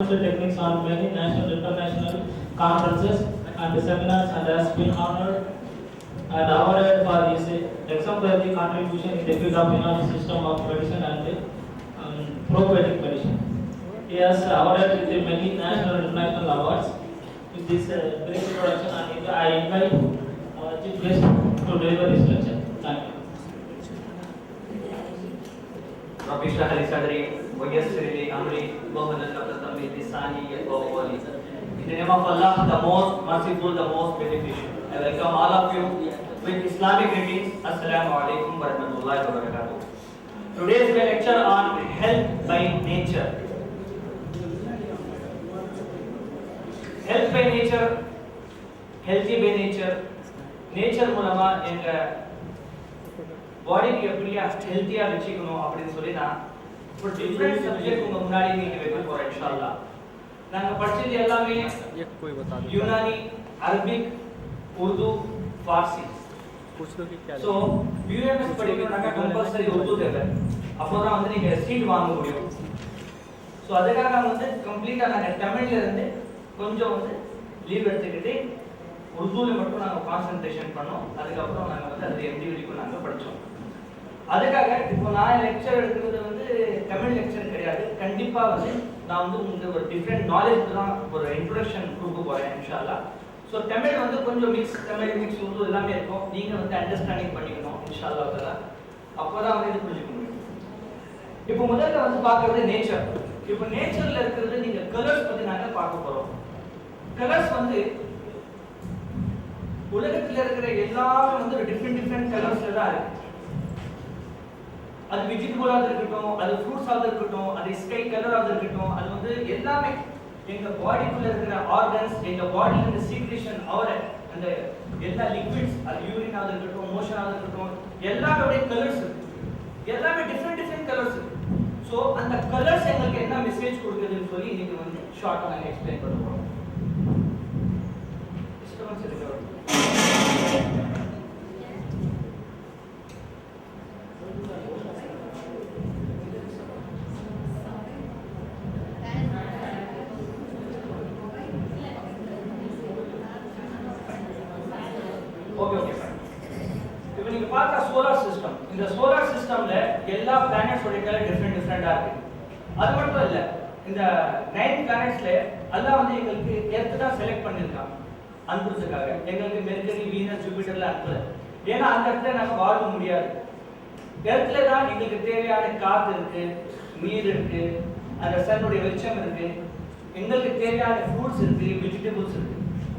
techniques on many national and international conferences and seminars and has been honored and awarded for his exemplary contribution in the field of United system of medicine and prophetic medicine. He has awarded with many national and international awards. With this brief introduction, I invite our chief guest to deliver his lecture. Thank you. رب اشرح لي صدري ويسر لي امري واحلل عقدة من لساني يفقهوا قولي. In the name of Allah, the most merciful, the most beneficent. I welcome all of you with Islamic greetings. Assalamu alaikum wa rahmatullahi wa barakatuh. Today's lecture on health by nature. Health by nature, healthy by nature. Nature மூலமா எங்க பாடிக்கு எப்படியா ஹெல்த்தியா வெச்சுக்கணும் அப்படினு சொல்லி நான் ஒரு டிஃபரண்ட் சப்ஜெக்ட் உங்க முன்னாடி நீங்க வைக்க போறேன் இன்ஷாஅல்லாஹ். நாங்க படிச்சது எல்லாமே யூனானி, அரபிக், உருது, फारसी. சோ यूएमएस படிக்கணும்னா கம்பல்சரி உருது தேவை. அப்பதான் வந்து நீங்க சீட் வாங்க முடியும். சோ அதுக்காக நான் வந்து கம்ப்ளீட்டா நான் தமிழ்ல இருந்து கொஞ்சம் வந்து லீவ் எடுத்துக்கிட்டு உருதுல மட்டும் நாங்க கான்சன்ட்ரேஷன் பண்ணோம். அதுக்கு அப்புறம் நாங்க வந்து அது எம்டி வரைக்கும் நாங்க படிச்சோம். அதுக்காக இப்போ நான் லெக்சர் எடுக்கிறது வந்து தமிழ் லெக்சர் கிடையாது. கண்டிப்பா வந்து நான் வந்து உங்களுக்கு ஒரு டிஃபரண்ட் நாலேஜ் தான் ஒரு இன்ட்ரோடக்ஷன் கொடுக்க போறேன் இன்ஷாஅல்லாஹ். சோ தமிழ் வந்து கொஞ்சம் மிக்ஸ், தமிழ் மிக்ஸ் உருது எல்லாமே இருக்கும். நீங்க வந்து அண்டர்ஸ்டாண்டிங் பண்ணிக்கணும் இன்ஷாஅல்லாஹ் தஆலா. அப்பதான் வந்து இது புரிஞ்சுக்க முடியும். இப்போ முதல்ல வந்து பார்க்கிறது நேச்சர். இப்போ நேச்சர்ல இருக்கிறது நீங்க கலர்ஸ் பத்தி நாங்க பார்க்க போறோம். கலர்ஸ் வந்து உலகத்துல இருக்கிற எல்லாமே வந்து டிஃபரண்ட் கலர்ஸ்ல தான் இருக்கு. அது வெஜிடபிளாக இருக்கட்டும், அது ஃப்ரூட்ஸாக இருக்கட்டும், அது ஸ்கை கலராக இருக்கட்டும், அது வந்து எல்லாமே எங்க பாடிக்குள்ள இருக்கிற ஆர்கன்ஸ், எங்க பாடியில இருக்க சீக்ரேஷன், அவரை அந்த எல்லா லிக்விட்ஸ், அது யூரினாக இருக்கட்டும், மோஷனாக இருக்கட்டும், எல்லாமே கலர்ஸ் இருக்கு. எல்லாமே டிஃபரண்ட் கலர்ஸ் இருக்கு. ஸோ அந்த கலர்ஸ் எங்களுக்கு என்ன மெசேஜ் கொடுக்குதுன்னு சொல்லி இன்னைக்கு வந்து ஷார்ட்டாக நாங்கள் எக்ஸ்பிளைன் பண்ண போகிறோம். இப்போ நீங்க பார்த்தா சோலார் சிஸ்டம், இந்த சோலார் சிஸ்டம்ல எல்லா பிளானட்ஸ் ஓட கலர் டிஃபரெண்டா இருக்கு. அது மட்டும் இல்ல, இந்த 9 பிளானட்ஸ்ல அல்லாஹ் வந்து எங்களுக்கு எர்த் தான் செலக்ட் பண்ணிருக்காங்க அனுப்புறதுக்காக. எங்களுக்கு மெர்க்கரி, வீனஸ், ஜூபிட்டர்ல அனுப்பல. ஏன்னா அந்த இடத்துல நாங்க வாழ முடியாது. எர்த்ல தான் எங்களுக்கு தேவையான காத்து இருக்கு, நீர் இருக்கு, அந்த சன்னுடைய வெளிச்சம் இருக்கு, எங்களுக்கு தேவையான ஃப்ரூட்ஸ் இருக்கு, வெஜிடபிள்ஸ் இருக்கு.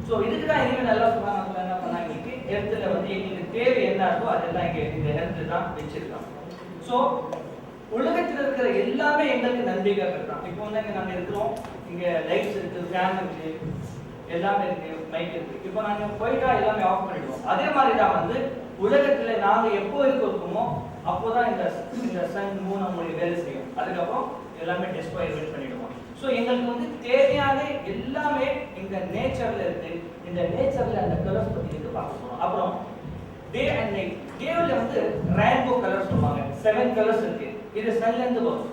சோ இதுக்கு தான் இறைவன் அல்லாஹ் சுப்ஹானஹு வ தஆலா என்ன பண்ணாங்க, எர்த்ல வந்து எங்களுக்கு தேவை என்ன இருக்கோ அதெல்லாம் இங்க இந்த எர்த்ல தான் வெச்சிருக்காங்க. சோ உலகத்துல இருக்கிற எல்லாமே எங்களுக்கு நன்மைக்காக தான். இப்போ வந்து நாங்க இருக்கிறோம், இங்க லைட்ஸ் இருக்கு, ஃபேன் இருக்கு, எல்லாமே இருக்கு, மைக் இருக்கு. இப்போ நாங்க போயிட்டா எல்லாமே ஆஃப் பண்ணிடுவோம். அதே மாதிரி தான் வந்து உலகத்துல நாங்க எப்போ இருக்கோமோ அப்போதான் இந்த சன், மூன் நம்மளுடைய வேலை செய்யும். அதுக்கப்புறம் எல்லாமே டெஸ்ட்ராய் பண்ணிடுவோம். ஸோ எங்களுக்கு வந்து தேவையான எல்லாமே இந்த நேச்சர்ல இருக்கு. இந்த நேச்சர்ல அந்த கலர்ஸ் பத்தி இருக்கு பார்க்க போறோம். அப்புறம் டே அண்ட் நைட். டேல வந்து ரெயின்போ கலர்ஸ் சொல்லுவாங்க. 7 கலர்ஸ் இருக்கு. இது சன்ல இருந்து வரும்.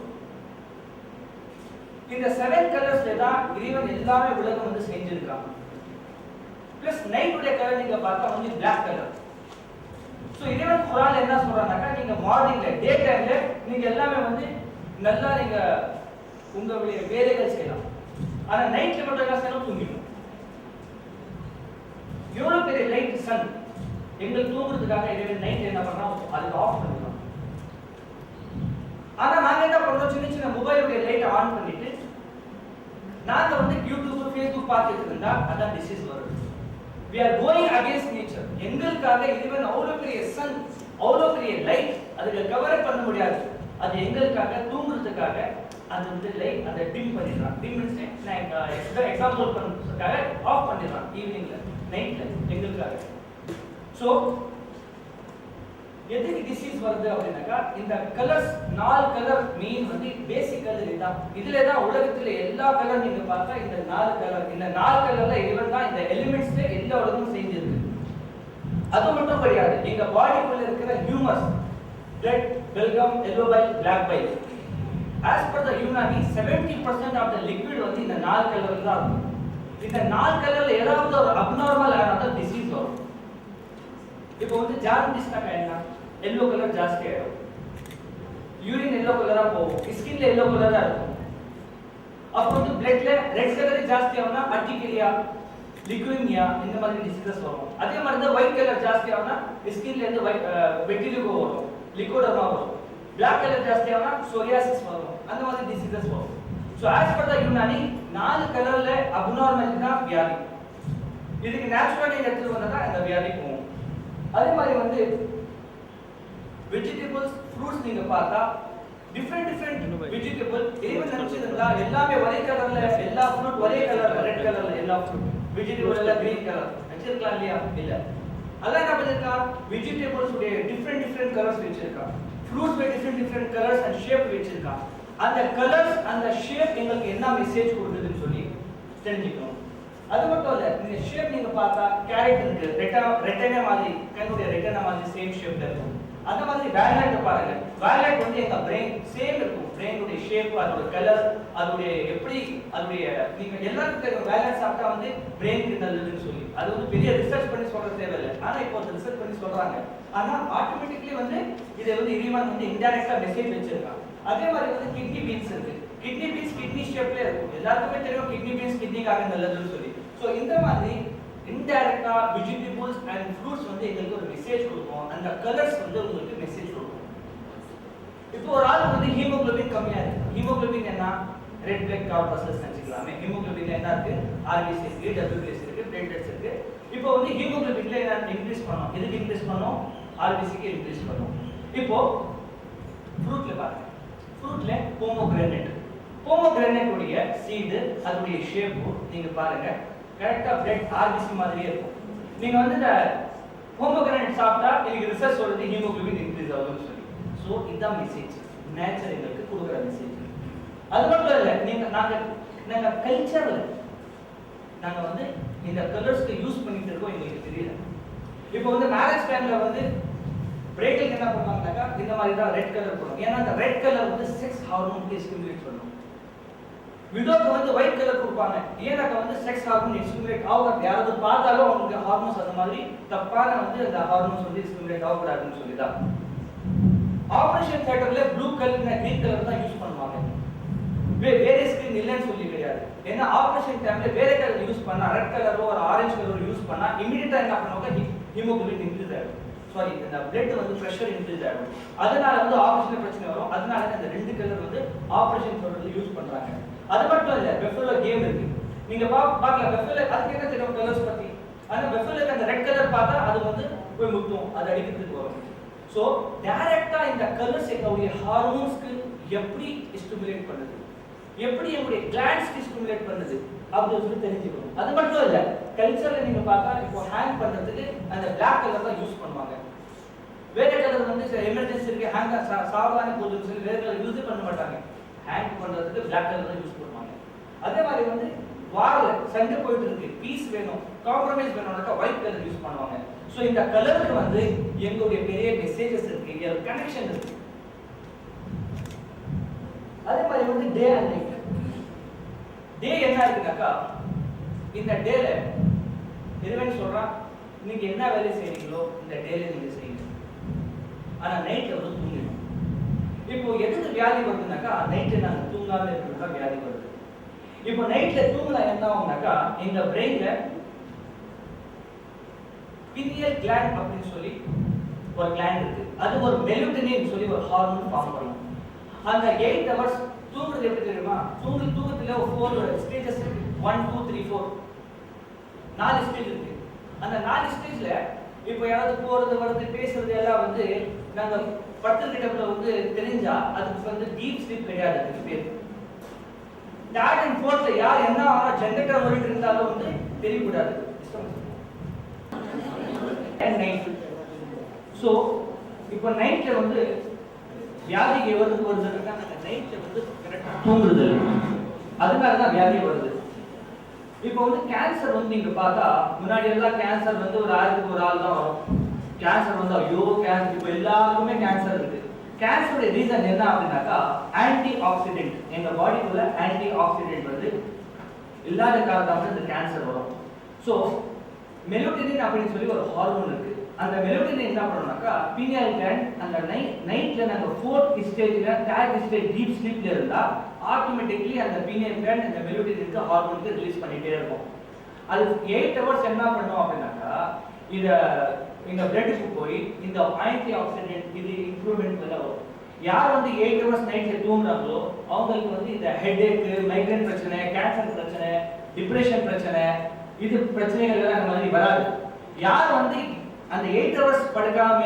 இந்த 7 கலர்ஸ்ல தான் இறைவன் எல்லாமே உலகம் வந்து செஞ்சிருக்காங்க. பிளஸ் நைட்டுடைய கலர் நீங்க பார்த்தா வந்து Black கலர். ஸோ இறைவன் குர்ஆன்ல என்ன சொல்றாங்கன்னாக்கா, நீங்க மார்னிங்ல டே டைம்ல நீங்க எல்லாமே வந்து நல்லா நீங்க உங்களுடைய வேலைகள் செய்யலாம். ஆனா நைட்ல மட்டும் என்ன செய்யணும், தூங்கிடணும். எவ்வளவு பெரிய லைட் சன் எங்களுக்கு தூங்குறதுக்காக இறைவன் நைட் என்ன பண்றோம், அதுக்கு ஆஃப் பண்ணிடலாம். ஆனா நாங்க என்ன பண்றோம், சின்ன மொபைலுடைய லைட் ஆன் பண்ணிட்டு நாங்க வந்து யூடியூப், ஃபேஸ்புக் பார்த்துட்டு இருந்தா அதான் டிசீஸ் வருது. we are going against nature. எங்களுக்காக இறைவன் அவ்வளவு பெரிய சன், அவ்வளவு பெரிய லைட் அதுக்கு கவர் பண்ண முடியாது. அது எங்களுக்காக தூங்குறதுக்காக அது வந்து லைட் அதை டிம் பண்ணிடலாம். டிம் மீன்ஸ் நான் எக்ஸாம்பிள் பண்ணுறதுக்காக ஆஃப் பண்ணிடலாம் ஈவினிங்ல, நைட்ல எங்களுக்காக. ஸோ எதுக்கு டிசீஸ் வருது அப்படின்னாக்கா, இந்த கலர்ஸ் 4 கலர் மெயின் வந்து பேசிக் கலர் இதுதான். இதுல தான் உலகத்துல எல்லா கலர் நீங்க பார்த்தா இந்த 4 கலர், இந்த 4 கலர்ல இவன் தான் இந்த எலிமெண்ட்ஸ்ல எல்லா உலகமும் செஞ்சிருக்கு. அது மட்டும் கிடையாது, எங்க பாடிக்குள்ள இருக்கிற humours, red, phlegm, yellow bile, black bile, as per the UNAMI 70% of the liquid வந்து இந்த 4 கலர்ல தான் இருக்கும். இந்த 4 கலர்ல ஏதாவது ஒரு abnormal ஆன டிசீஸ் வரும். இப்போ வந்து ஜாண்டிஸ்னா என்ன? yellow கலர் ஜாஸ்தி ஆயிடும். யூரின் yellow கலரா போகும். ஸ்கின்ல yellow கலரா இருக்கும். அப்போ வந்து bloodல ரெட் கலர் ஜாஸ்தி ஆகும்னா அர்டிகேரியா, லிகுமியா இந்த மாதிரி டிசீசஸ் வரும். அதே மாதிரி தான் ஒயிட் கலர் ஜாஸ்தி ஆகும்னா ஸ்கின்ல இருந்து வெட்டிலிகோ வரும், லிகோடர்மா வரும். Black கலர் ஜாஸ்தி ஆகும்னா சோரியாசிஸ் வரும். அந்த மாதிரி டிசீசஸ் வரும். So as per the UNAMI 4 கலர்ல அப்நார்மல் தான் வியாதி. இதுக்கு நேச்சுரலா நீங்க எடுத்து வந்தா இந்த வியாதி போகும். அதே மாதிரி வந்து வெஜிடபிள்ஸ் ஃப்ரூட்ஸ் நீங்க பார்த்தா டிஃபரண்ட் வெஜிடபிள் ஈவன் நினைச்சிருந்தா எல்லாமே ஒரே கலர்ல, எல்லா ஃப்ரூட் ஒரே கலர்ல, ரெட் கலர்ல எல்லா ஃப்ரூட், வெஜிடபிள் எல்லாம் கிரீன் கலர் வச்சிருக்கலாம் இல்லையா? இல்ல. அதான் என்ன பண்ணிருக்கா, வெஜிடபிள்ஸ் உடைய டிஃபரண்ட் கலர்ஸ் வச்சிருக்கா, ஃப்ரூட்ஸ் உடைய டிஃபரண்ட் கலர்ஸ் அண்ட் ஷேப் வச்சிருக்கா. அந்த கலர்ஸ் அந்த ஷேப் உங்களுக்கு என்ன மெசேஜ் கொடுக்குதுன்னு சொல்லி தெரிஞ்சுக்கணும். அது மட்டும் இல்ல, இந்த ஷேப் நீங்க பார்த்தா கேரட் இருக்கு, ரெட்டனா மாதிரி, கண்ணுடைய ரெட்டனா மாதிரி சேம் ஷேப்ல இருக்கும். அந்த மாதிரி வேலட் பாருங்க, வேலட் வந்து எங்க பிரெயின் சேம் இருக்கும். பிரெயினுடைய ஷேப், அதோட கலர், அதோட எப்படி, அதோட நீங்க எல்லாருக்கும் தெரியும் வேலட் சாப்பிட்டா வந்து பிரெயினுக்கு நல்லதுன்னு சொல்லி. அது வந்து பெரிய ரிசர்ச் பண்ணி சொல்றது தேவையில்லை. ஆனா இப்போ ரிசர்ச் பண்ணி சொல்றாங்க. ஆனா ஆட்டோமேட்டிக்கலி வந்து இதை வந்து இறைவன் வந்து இன்டைரக்டா மெசேஜ் வச்சிருக்காங்க. அதே மாதிரி வந்து கிட்னி பீன்ஸ் இருக்கு. கிட்னி பீன்ஸ் கிட்னி ஷேப்ல இருக்கும். எல்லாருக்குமே தெரியும் கிட்னி பீன்ஸ் கிட்னிக்காக நல்லதுன்னு சொல்லி. சோ இந்த மாதிரி இன்டைரக்டா வெஜிடபிள்ஸ் அண்ட் ஃப்ரூட்ஸ் வந்து எங்களுக்கு ஒரு மெசேஜ் கொடுக்கும். அந்த கலர்ஸ் வந்து உங்களுக்கு மெசேஜ் கொடுக்கும். இப்போ ஒரு ஆள் வந்து ஹீமோகுளோபின் கம்மியா இருக்கு. ஹீமோகுளோபின் என்ன? ரெட் பிளட் கார்பஸஸ் நினைச்சுக்கலாமே. ஹீமோகுளோபின்ல என்ன இருக்கு? ஆர்பிசி இருக்கு, டபிள்யூபிசி இருக்கு, பிளேட்லெட்ஸ் இருக்கு. இப்போ வந்து ஹீமோகுளோபின்ல என்ன இன்க்ரீஸ் பண்ணனும்? எதுக்கு இன்க்ரீஸ் பண்ணனும்? ஆர்பிசிக்கு இன்க்ரீஸ் பண்ணனும். இப்போ ஃப்ரூட்ல பாருங்க. ஃப்ரூட்ல போமோகிரானேட் உடைய சீடு, அதோட ஷேப் நீங்க பாருங்க கரெக்ட்டா பிளட் ஆர்பிசி மாதிரியே இருக்கும். நீங்க வந்து இந்த போமோகிரானேட் சாப்பிட்டா உங்களுக்கு ரிசர்ச் சொல்றது ஹீமோகுளோபின் இன்க்ரீஸ் ஆகும்னு சொல்லி. சோ இதான் மெசேஜ், நேச்சர் எங்களுக்கு கொடுக்குற மெசேஜ். அது மட்டும் இல்ல, நாங்க கல்ச்சர்ல நாங்க வந்து இந்த கலர்ஸ்க்கு யூஸ் பண்ணிட்டு இருக்கோம், எங்களுக்கு தெரியல. இப்போ வந்து மேரேஜ் டைம்ல வந்து பிரேக்கிங் என்ன பண்ணுவாங்கன்னாக்கா இந்த மாதிரி தான் ரெட் கலர் போடுவாங்க. ஏன்னா அந்த ரெட் கலர் வந்து செக்ஸ் ஹார்மோனுக்கு ஸ்டிமுலேட் பண்ணும். விடோக்கு வந்து ஒயிட் கலர் கொடுப்பாங்க. ஏன்னாக்கா வந்து செக்ஸ் ஹார்மோன் ஸ்டிமுலேட் ஆகும். யாராவது பார்த்தாலும் அவங்களுக்கு ஹார்மோன்ஸ் அந்த மாதிரி தப்பான வந்து அந்த ஹார்மோன்ஸ் வந்து ஸ்டிமுலேட் ஆகக்கூடாதுன்னு சொல்லி தான். ஆபரேஷன் தியேட்டர்ல ப்ளூ கலர் கிரீன் கலர் தான் யூஸ் பண்ணுவாங்க. வேற ஸ்கிரீன் இல்லைன்னு சொல்லி கிடையாது. ஏன்னா ஆபரேஷன் டைம்ல வேற கலர் யூஸ் பண்ணா, ரெட் கலரோ ஒரு ஆரஞ்சு கலரோ யூஸ் பண்ணா இமிடியேட்டா என்ன பண்ணுவாங்க, ஹீமோகுளோபின் இன்க்ரீஸ் ஆகும். சாரி, இந்த பிளட் வந்து பிரஷர் இன்க்ரீஸ் ஆகும். அதனால வந்து ஆபரேஷன் பிரச்சனை வரும். அதனால இந்த ரெண்டு கலர் வந்து ஆபரேஷன் தியேட்டர்ல யூஸ் பண்றாங்க. அது மட்டும் இல்ல, பெஃபலோ கேம் இருக்கு. நீங்க பார்க்கலாம் பெஃபலோ, அதுக்கு என்ன தெரியும் கலர்ஸ் பத்தி. ஆனா பெஃபலோக்கு அந்த ரெட் கலர் பார்த்தா அது வந்து போய் முட்டும், அது அடிக்கிறதுக்கு வரும். சோ டைரக்டா இந்த கலர்ஸ் எங்களுடைய ஹார்மோன்ஸ்க்கு எப்படி ஸ்டிமுலேட் பண்ணுது, எப்படி எங்களுடைய கிளாண்ட்ஸ்க்கு ஸ்டிமுலேட் பண்ணுது அப்படின்னு சொல்லி தெரிஞ்சுக்கணும். அது மட்டும் இல்ல, கல்ச்சர்ல நீங்க பார்த்தா இப்போ ஹேங் பண்றதுக்கு அந்த Black கலர் தான் யூஸ் பண்ணுவாங்க. வேற கலர் வந்து எமர்ஜென்சி இருக்கு, ஹேங் சாவதானே போதுன்னு சொல்லி வேற கலர் யூஸ் பண்ண மாட்டாங்க. ஹேங் பண்றதுக்கு Black கலர் தான் யூஸ் பண்ணுவாங்க. அதே மாதிரி வந்து வார்ல சண்டை போயிட்டு இருக்கு, பீஸ் வேணும், காம்ப்ரமைஸ் வேணும்னாக்கா ஒயிட் கலர் யூஸ் பண்ணுவாங்க. சோ இந்த கலருக்கு வந்து எங்களுடைய பெரிய மெசேஜஸ் இருக்கு, ஒரு கனெக்ஷன் இருக்கு. அதே மாதிரி வந்து டே அண்ட் நைட். டே என்ன இருக்குனாக்கா, இந்த டேல இறைவன் சொல்றான் நீங்க என்ன வேலை செய்றீங்களோ இந்த டேல நீங்க செய்யுங்க. ஆனா நைட்ல வந்து தூங்கணும். இப்போ எதுக்கு வியாதி வருதுனாக்கா, நைட்ல நாங்க தூங்காம இருக்கிறதுதான் வியாதி வருது. இப்போ நைட்ல தூங்கினா என்ன ஆகும்னாக்கா, எங்க பிரெயின்ல பினியல் கிளாண்ட் அப்படின்னு சொல்லி ஒரு கிளாண்ட் இருக்கு. அது ஒரு மெலட்டோனின் சொல்லி ஒரு ஹார்மோன் ஃபார்ம் பண்ணும். அந்த 8 hours தூங்குறது எப்படி தெரியுமா? தூக்கத்துல ஒரு 4 ஸ்டேஜஸ் இருக்கு. 1 2 3 4 4 ஸ்டேஜ் இருக்கு. அந்த 4 ஸ்டேஜ்ல இப்போ யாராவது போறது வரது பேசுறது எல்லாம் வந்து நாங்க படுத்துக்கிட்டப்பல வந்து தெரிஞ்சா அதுக்கு வந்து டீப் ஸ்லீப் கிடையாது. அதுக்கு பேர் தேர்ட் அண்ட் ஃபோர்த்ல யார் என்ன ஆனா ஜெனரேட்டர் ஓடிட்டு இருந்தாலும் வந்து தெரியக்கூடாது. And night. சோ இப்போ நைட்ல வந்து வியாதி எவருக்கு வருதுன்னா நைட்ல வந்து கரெக்ட்டா தூங்குறது. அதனால தான் வியாதி வருது. இப்போ வந்து கேன்சர் வந்து நீங்க பார்த்தா முன்னாடி எல்லாம் கேன்சர் வந்து ஒரு ஆளுக்கு ஒரு ஆள் தான் வரும். கேன்சர் வந்து ஐயோ கேன்சர், இப்போ எல்லாருக்குமே கேன்சர் இருக்கு. கேன்சருடைய ரீசன் என்ன அப்படின்னாக்கா ஆன்டி ஆக்சிடென்ட். எங்க பாடிக்குள்ள ஆன்டி ஆக்சிடென்ட் வந்து இல்லாத காரணத்தால இந்த கேன்சர் வரும். ஸோ மெலோட்டோனின் அப்படின்னு சொல்லி ஒரு ஹார்மோன் இருக்கு. அந்த மெலோட்டோனின் என்ன பண்ணுனாக்கா பீனியல் கிளாண்ட் அந்த நைட்ல நாங்க 4th ஸ்டேஜ்ல டேக் ஸ்டேஜ் டீப் ஸ்லீப்ல இருந்தா ஆட்டோமேட்டிக்கலி அந்த பீனியல் கிளாண்ட் அந்த மெலோட்டோனின் ஹார்மோனுக்கு ரிலீஸ் பண்ணிட்டே இருக்கும். அது 8 ஹவர்ஸ் என்ன பண்ணும் அப்படின்னாக்கா இந்த பிளட்டுக்கு போய் இந்த ஆன்டி ஆக்சிடென்ட் இது இம்ப்ரூவ்மெண்ட் வரும். யார் வந்து 8 ஹவர்ஸ் நைட்ல தூங்குறாங்களோ அவங்களுக்கு வந்து இந்த ஹெட்ஏக், மைக்ரேன் பிரச்சனை, கேன்சர் பிரச்சனை, டிப்ரெஷன் பிரச்சனை, இது பிரச்சனைகள் எல்லாம் அந்த மாதிரி வராது. யார் வந்து அந்த 8 ஹவர்ஸ் படுக்காம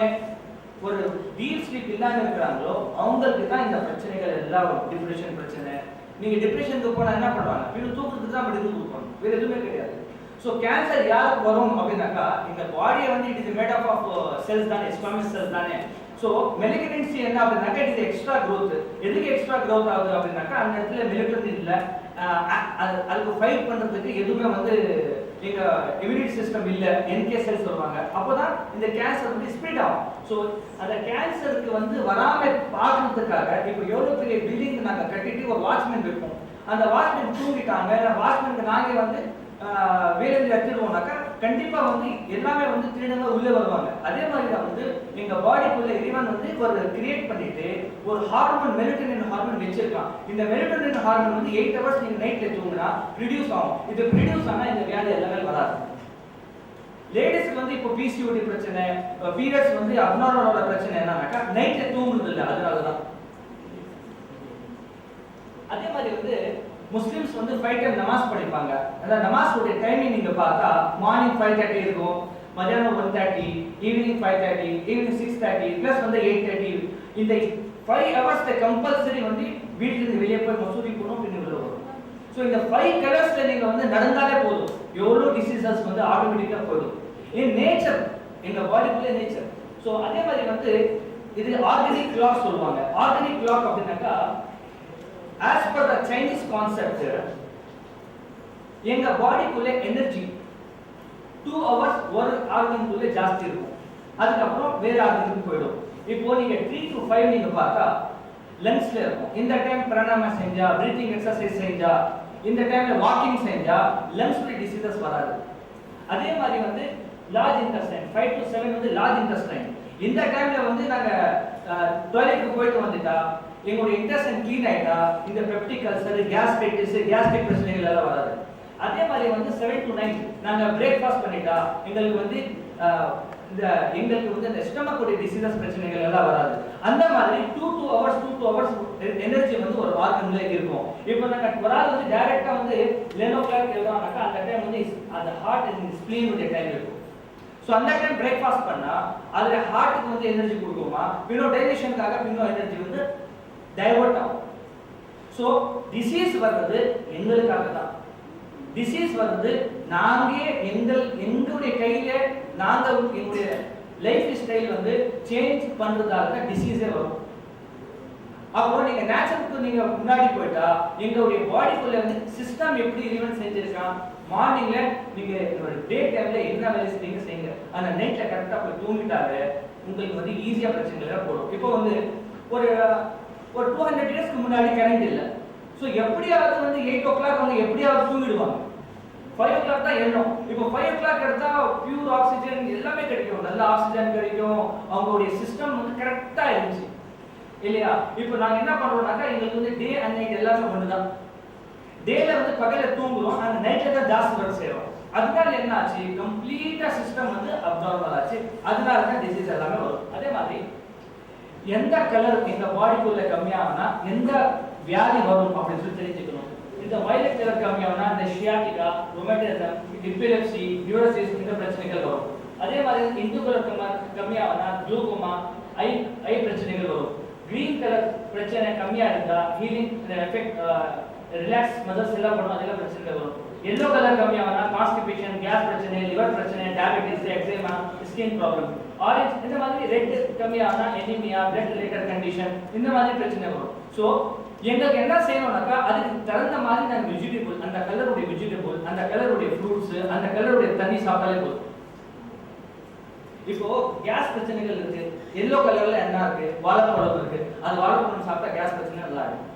ஒரு டீப் ஸ்லீப் இல்லாம இருக்கிறாங்களோ அவங்களுக்கு தான் இந்த பிரச்சனைகள் எல்லாம் வரும். டிப்ரெஷன் பிரச்சனை. நீங்க டிப்ரெஷனுக்கு போனா என்ன பண்ணுவாங்க? வீடு தூக்குறதுக்கு தான் மெடிக்கல் கொடுப்பாங்க, வேற எதுவுமே கிடையாது. ஸோ கேன்சர் யாருக்கு வரும் அப்படின்னாக்கா இந்த பாடியை வந்து it is made up of cells தானே, ஸ்குவாமஸ் செல்ஸ் தானே. ஸோ மெலிக்னன்சி என்ன அப்படின்னாக்கா இது எக்ஸ்ட்ரா growth. எதுக்கு எக்ஸ்ட்ரா growth ஆகுது அப்படின்னாக்கா அந்த இடத்துல மெலிக்னன்சி இல்லை, அதுக்கு ஃபைட் பண்றதுக்கு எதுவுமே வந்து எங்க இம்யூனிட்டி சிஸ்டம் இல்ல, NK செல்ஸ் சொல்லுவாங்க. அப்போதான் இந்த கேன்சர் வந்து ஸ்ப்ரெட் ஆகும். ஸோ அந்த கேன்சருக்கு வந்து வராம பார்க்கறதுக்காக இப்போ எவ்வளவு பெரிய பில்டிங் நாங்க கட்டிட்டு ஒரு வாட்ச்மேன் வைப்போம். அந்த வாட்ச்மேன் தூங்கிட்டாங்க, வாட்ச்மேனுக்கு நாங்க வந்து வேலையில் எடுத்துடுவோம்னாக்கா கண்டிப்பா வந்து எல்லாமே வந்து திருடங்க உள்ள வருவாங்க. அதே மாதிரி தான் வந்து எங்க பாடிக்குள்ள இறைவன் வந்து ஒரு கிரியேட் பண்ணிட்டு ஒரு ஹார்மோன் மெலட்டோனின் ஹார்மோன் வச்சிருக்கான். இந்த மெலட்டோனின் ஹார்மோன் வந்து 8 ஹவர்ஸ் நீங்க நைட்ல தூங்குனா ப்ரொடியூஸ் ஆகும். இது ப்ரொடியூஸ் ஆனா இந்த வியாதி எல்லாமே வராது. லேடிஸ்க்கு வந்து இப்போ PCOD பிரச்சனை, பீரியட்ஸ் வந்து அப்நார்மலோட பிரச்சனை என்னன்னாக்கா நைட்ல தூங்குறது இல்லை, அதனால தான். அதே மாதிரி வந்து முஸ்லிம்ஸ் வந்து 5 டைம் நமாஸ் படிப்பாங்க. அந்த நமாஸோட டைமிங் நீங்க பார்த்தா மார்னிங் 5:30 இருக்கும், மதியானம் 1:30, ஈவினிங் 5:30, ஈவினிங் 6:30 பிளஸ் வந்து 8:30. இந்த 5 ஹவர்ஸ் கம்பல்சரி வந்து வீட்ல இருந்து வெளியே போய் மசூதி போகணும், பின்ன உள்ள வரும். ஸோ இந்த 5 ஹவர்ஸ்ல நீங்க வந்து நடந்தாலே போதும், எவ்வளோ டிசீசஸ் வந்து ஆட்டோமேட்டிக்கா போயிடும். இது நேச்சர், எங்க பாடிக்குள்ள நேச்சர். ஸோ அதே மாதிரி வந்து இது ஆர்கானிக் கிளாக் சொல்லுவாங்க. ஆர்கானிக் கிளாக் அப்படின்னாக்கா as per the Chinese concept எங்க பாடிக்குள்ள எனர்ஜி 2 hours ஒரு ஆர்கனுக்குள்ள ஜாஸ்தி இருக்கும், அதுக்கப்புறம் வேற ஆர்கனுக்கு போயிடும். இப்போ நீங்க 3 to 5 நீங்க பார்த்தா லங்ஸ்ல இருக்கும். இந்த டைம் பிராணாயாமம் செஞ்சா, பிரீத்திங் எக்ஸர்சைஸ் செஞ்சா, இந்த டைம்ல வாக்கிங் செஞ்சா லங்ஸ்ல டிசீசஸ் வராது. அதே மாதிரி வந்து லார்ஜ் இன்டெஸ்டைன் 5 to 7 வந்து லார்ஜ் இன்டெஸ்டைன். இந்த டைம்ல வந்து நாங்க டாய்லெட்டுக்கு போயிட்டு வந்துட்டா எங்களுடைய இன்டெஸ்டைன் க்ளீன் ஆயிட்டா இந்த பெப்டிக் அல்சர், கேஸ்ட்ரைட்டிஸ், கேஸ்ட்ரிக் பிரச்சனைகள் எல்லாம் வராது. அதே மாதிரி வந்து 7 to 9 நாங்க பிரேக்ஃபாஸ்ட் பண்ணிட்டா எங்களுக்கு வந்து எங்களுக்கு வந்து இந்த ஸ்டமக் உடைய டிசீசஸ் பிரச்சனைகள் எல்லாம் வராது. அந்த மாதிரி 2 hours எனர்ஜி வந்து ஒரு ஆர்கன்ல இருக்கும். இப்போ நாங்க ஒரு ஆள் வந்து டைரக்டா வந்து 11 o'clock எழுதானாக்கா அந்த டைம் வந்து அந்த ஹார்ட் அண்ட் ஸ்ப்ளீன் உடைய டைம் இருக்கும். ஸோ அந்த டைம் பிரேக்ஃபாஸ்ட் பண்ணா அதுல ஹார்ட்டுக்கு வந்து எனர்ஜி கொடுக்குமா, பின்னோ டைஜஷனுக்காக பின்னோ எனர்ஜி வந்து டைவர்ட் ஆகும். ஸோ டிசீஸ் வர்றது எங்களுக்காக தான். டிசீஸ் வர்றது நாங்க எங்களுடைய கையில நாங்க எங்களுடைய லைஃப் ஸ்டைல் வந்து சேஞ்ச் பண்றதால தான் டிசீஸே வரும். அப்புறம் நீங்க நேச்சருக்கு நீங்க முன்னாடி போயிட்டா எங்களுடைய பாடிக்குள்ள வந்து சிஸ்டம் எப்படி இறைவன் செஞ்சிருக்கான். மார்னிங்ல நீங்க டே டைம்ல என்ன வேலை செய்யுங்க, அந்த நைட்ல கரெக்டா போய் தூங்கிட்டாலே உங்களுக்கு வந்து ஈஸியா பிரச்சனைகள் போடும். இப்போ வந்து ஒரு 200 இயர்ஸ்க்கு முன்னாடி கரண்ட் இல்லை. ஸோ எப்படியாவது வந்து 8 o'clock வந்து எப்படியாவது தூங்கிடுவாங்க, 5 o'clock தான் எண்ணம். இப்போ 5 o'clock எடுத்தா பியூர் ஆக்சிஜன் எல்லாமே கிடைக்கும், நல்ல ஆக்சிஜன் கிடைக்கும், அவங்களுடைய சிஸ்டம் வந்து கரெக்டா இருந்துச்சு இல்லையா. இப்போ நாங்க என்ன பண்றோம்னாக்கா எங்களுக்கு வந்து டே அண்ட் நைட் எல்லாமே ஒண்ணுதான். டேல வந்து பகல தூங்குறோம், அந்த நைட்ல தான் ஜாஸ்தி வேலை செய்யறோம். அதனால என்ன ஆச்சு, கம்ப்ளீட்டா சிஸ்டம் வந்து அப்நார்மல் ஆச்சு. அதனால தான் டிசீஸ் எல்லாமே வரும். அதே மாதிரி எந்த கலர் எங்க பாடிக்குள்ள கம்மியாகும்னா எந்த வியாதி வரும் அப்படின்னு சொல்லி தெரிஞ்சுக்கணும். இந்த வயலட் கலர் கம்மியாகும்னா இந்த ஷியாட்டிகா, ருமேட்டிசம், எபிலெப்சி, நியூரோசிஸ் இந்த பிரச்சனைகள் வரும். அதே மாதிரி இந்து கலர் கம்மியாகும்னா குளூகோமா, ஐ பிரச்சனைகள் வரும். கிரீன் கலர் பிரச்சனை கம்மியா இருந்தா ஹீலிங் எஃபெக்ட், ரிலாக்ஸ் மசில்ஸ் எல்லாம் பண்ணும், அதெல்லாம் பிரச்சனைகள் வரும். எல்லோ கலர் கம்மியாகும்னா கான்ஸ்டிபேஷன், கேஸ் பிரச்சனை, லிவர் பிரச்சனை, டயபெட்டிஸ், எக்ஸேமா, ஸ்கின் ப்ராப்ளம். ஆரஞ்சு இந்த மாதிரி ரெட் கம்மியாகும்னா எனிமியா, பிளட் ரிலேட்டட் கண்டிஷன் இந்த மாதிரி பிரச்சனை வரும். ஸோ எங்களுக்கு என்ன செய்யணும்னாக்கா அதுக்கு தகுந்த மாதிரி நாங்கள் வெஜிடபிள், அந்த கலருடைய வெஜிடபிள், அந்த கலருடைய ஃப்ரூட்ஸ், அந்த கலருடைய தண்ணி சாப்பிட்டாலே போதும். இப்போ கேஸ் பிரச்சனைகள் இருக்கு, எல்லோ கலர்ல என்ன இருக்கு, வாழைப்பழம் இருக்கு. அது வாழைப்பழம் சாப்பிட்டா கேஸ் பிரச்சனை நல்லா இருக்கும்.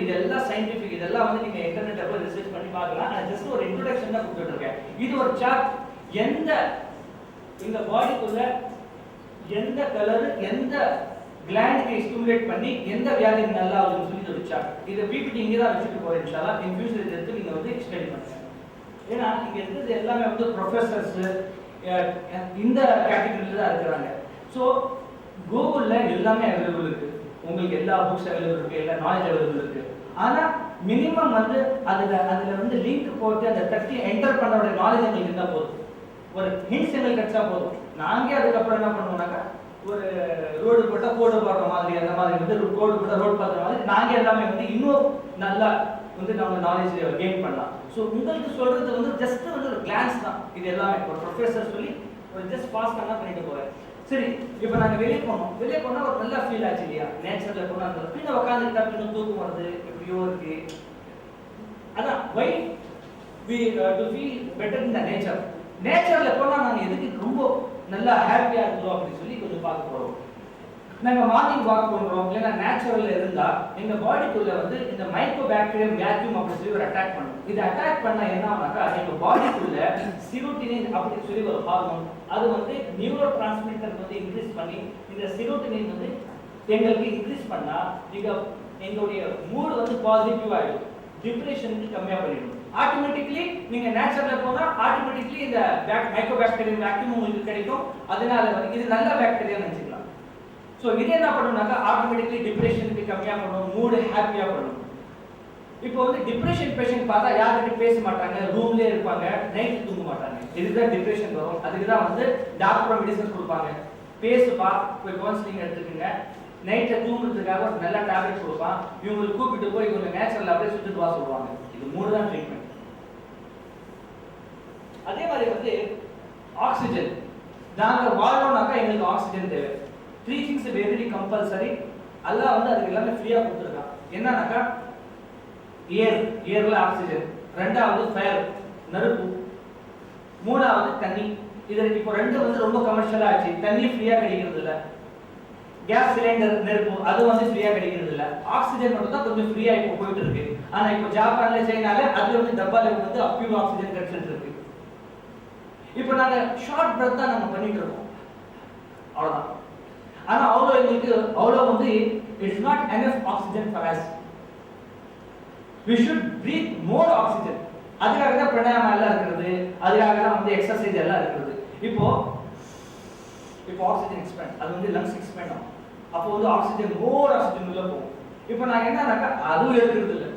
இதெல்லாம் சயின்டிபிக், இதெல்லாம் வந்து நீங்க இன்டர்நெட்ல போய் ரிசர்ச் பண்ணி பார்க்கலாம். நான் ஜஸ்ட் ஒரு இன்ட்ரோடக்ஷன் தான் கொடுத்துட்டு இருக்கேன். இது ஒரு சார்ட். எந்த இந்த பாடிக்குள்ள எந்த கலர் எந்த கிளாண்டுக்கு ஸ்டிமுலேட் பண்ணி எந்த வியாதி நல்லா ஆகுதுன்னு சொல்லி ஒரு சார்ட். இதை பிபிடி இங்கே தான் வச்சுட்டு போறேன். இன்ஷால்லா இன் ஃபியூச்சர் இதை எடுத்து நீங்க வந்து ஸ்டடி பண்ணுங்க. ஏன்னா இங்க இருக்கிறது எல்லாமே வந்து ப்ரொஃபசர்ஸ் இந்த கேட்டகரியில தான் இருக்கிறாங்க. ஸோ கூகுள்ல எல்லாமே அவைலபிள் இருக்கு. உங்களுக்கு எல்லா புக்ஸ் அவைலபிள் இருக்கு, எல்லா நாலேஜ் அவைலபிள் இருக்கு. ஆனா மினிமம் வந்து அதுல வந்து லிங்க் போட்டு அந்த தட்டி என்டர் பண்ணோட நாலேஜ் உங்களுக்கு இருந்தா போதும். ஒரு ஹிண்ட்ஸ் எங்களுக்கு கிடைச்சா போதும். நாங்க அதுக்கப்புறம் என்ன பண்ணுவோம்னாக்கா ஒரு ரோடு போட்டா கோடு போடுற மாதிரி, அந்த மாதிரி வந்து கோடு போட்டா ரோடு பார்க்குற மாதிரி நாங்க எல்லாமே வந்து இன்னும் நல்லா வந்து நம்ம நாலேஜ் கெயின் பண்ணலாம். ஸோ உங்களுக்கு சொல்றது வந்து ஜஸ்ட் வந்து ஒரு கிளான்ஸ் தான். இது எல்லாமே ஒரு ப்ரொஃபஸர் சொல்லி ஒரு ஜஸ்ட் பாஸ் பண்ணா பண்ணிட்டு போறேன். சரி, இப்போ நாங்கள் வெளியே போனால் ஒரு நல்ல ஃபீல் ஆச்சு இல்லையா? நேச்சரில் போனால் அந்த பின்ன உட்காந்துக்கிட்டா பின்னும் தூக்கம் வருது, எப்படியோ இருக்கு. அதான் why we to feel better in the nature. நேச்சரில் போனால் நாங்கள் எதுக்கு ரொம்ப நல்லா ஹாப்பியாக இருக்கிறோம் அப்படின்னு சொல்லி கொஞ்சம் பார்க்க போகிறோம். நாங்கள் மார்னிங் வாக் பண்ணுறோம், இல்லைன்னா நேச்சுரலில் இருந்தால் எங்கள் பாடிக்குள்ளே வந்து இந்த மைக்ரோ பாக்டீரியம் வேக்யூம் அப்படின்னு சொல்லி ஒரு அட்டாக் பண்ணும். இது அட்டாக் பண்ணால் என்ன ஆகுனாக்கா எங்கள் பாடிக்குள்ளே சிரோட்டினின் அப்படின்னு சொல்லி ஒரு ஹார்மோன், அது வந்து நியூரோ டிரான்ஸ்மிட்டர் வந்து இன்க்ரீஸ் பண்ணி இந்த சிரோட்டினின் வந்து எங்களுக்கு இன்க்ரீஸ் பண்ணால் எங்களுடைய மூடு வந்து பாசிட்டிவ் ஆகிடும், டிப்ரெஷனுக்கு கம்மியாக பண்ணிடும். ஆட்டோமேட்டிக்லி நீங்க நேச்சர்ல போனா ஆட்டோமேட்டிக்லி இந்த மைக்ரோ பாக்டீரியம் வேக்யூம் உங்களுக்கு கிடைக்கும். அதனால வந்து இது நல்ல பாக்டீரியா நினைச்சுக்கலாம். ஸோ இது என்ன பண்ணுனாக்கா ஆட்டோமேட்டிக்லி டிப்ரெஷனுக்கு கம்மியாக பண்ணும், மூடு ஹாப்பியாக பண்ணும். இப்போ வந்து டிப்ரெஷன் பேஷண்ட் பார்த்தா யார்கிட்ட பேச மாட்டாங்க, ரூம்லேயே இருப்பாங்க, நைட்டு தூங்க மாட்டாங்க. இதுதான் டிப்ரெஷன் வரும். அதுக்கு தான் வந்து டாக்டர் மெடிசன் கொடுப்பாங்க. பேசுப்பா, போய் கவுன்சிலிங் எடுத்துக்கோங்க, நைட்டை தூங்குறதுக்காக ஒரு நல்ல டேப்லெட் கொடுப்பான். இவங்களுக்கு கூப்பிட்டு போய் கொஞ்சம் நேச்சுரல் அப்படியே சுற்றிட்டு வா சொல்லுவாங்க. இது மூணு தான் ட்ரீட்மெண்ட். அதே மாதிரி வந்து ஆக்சிஜன். நாங்கள் வாழணும்னாக்கா எங்களுக்கு ஆக்சிஜன் தேவை. 3 things வெரி கம்பல்சரி. அல்லாஹ் வந்து அதுக்கு எல்லாமே ஃப்ரீயா கொடுத்துருக்கான். என்னன்னாக்கா ஏர்ல ஆக்சிஜன், ரெண்டாவது ஃபயர் நெருப்பு, மூணாவது தண்ணி. இதற்கு இப்போ ரெண்டு வந்து ரொம்ப கமர்ஷியலா ஆச்சு. தண்ணி ஃப்ரீயா கிடைக்கிறது இல்ல, கேஸ் சிலிண்டர் நெருப்பு அது வந்து ஃப்ரீயா கிடைக்கிறது இல்ல. ஆக்சிஜன் மட்டும் தான் கொஞ்சம் ஃப்ரீயா இப்போ போயிட்டு இருக்கு. ஆனா இப்போ ஜப்பான்ல சைனால அது வந்து டப்பால வந்து அப்யூர் ஆக்சிஜன் கிடைச்சிட்டு இருக்கு. இப்போ நாங்க ஷார்ட் பிரெத் தான் நம்ம பண்ணிட்டு இருக்கோம், அவ்வளவுதான். ஆனா அவ்வளோ எங்களுக்கு அவ்வளோ வந்து it's not enough oxygen for us. we should breathe more oxygen. அதுக்காக தான் பிராணாயாமம் எல்லாம் இருக்குது, அதுக்காக தான் வந்து எக்ஸசைஸ் எல்லாம் இருக்குது. இப்போ ஆக்சிஜன் எக்ஸ்பேண்ட், அது வந்து லங்ஸ் எக்ஸ்பேண்ட் ஆகும். அப்போ வந்து ஆக்சிஜன் மோர் ஆக்சிஜன் உள்ள போகும். இப்போ நான் என்னன்னாக்கா அதுவும் எடுக்கிறது இல்லை.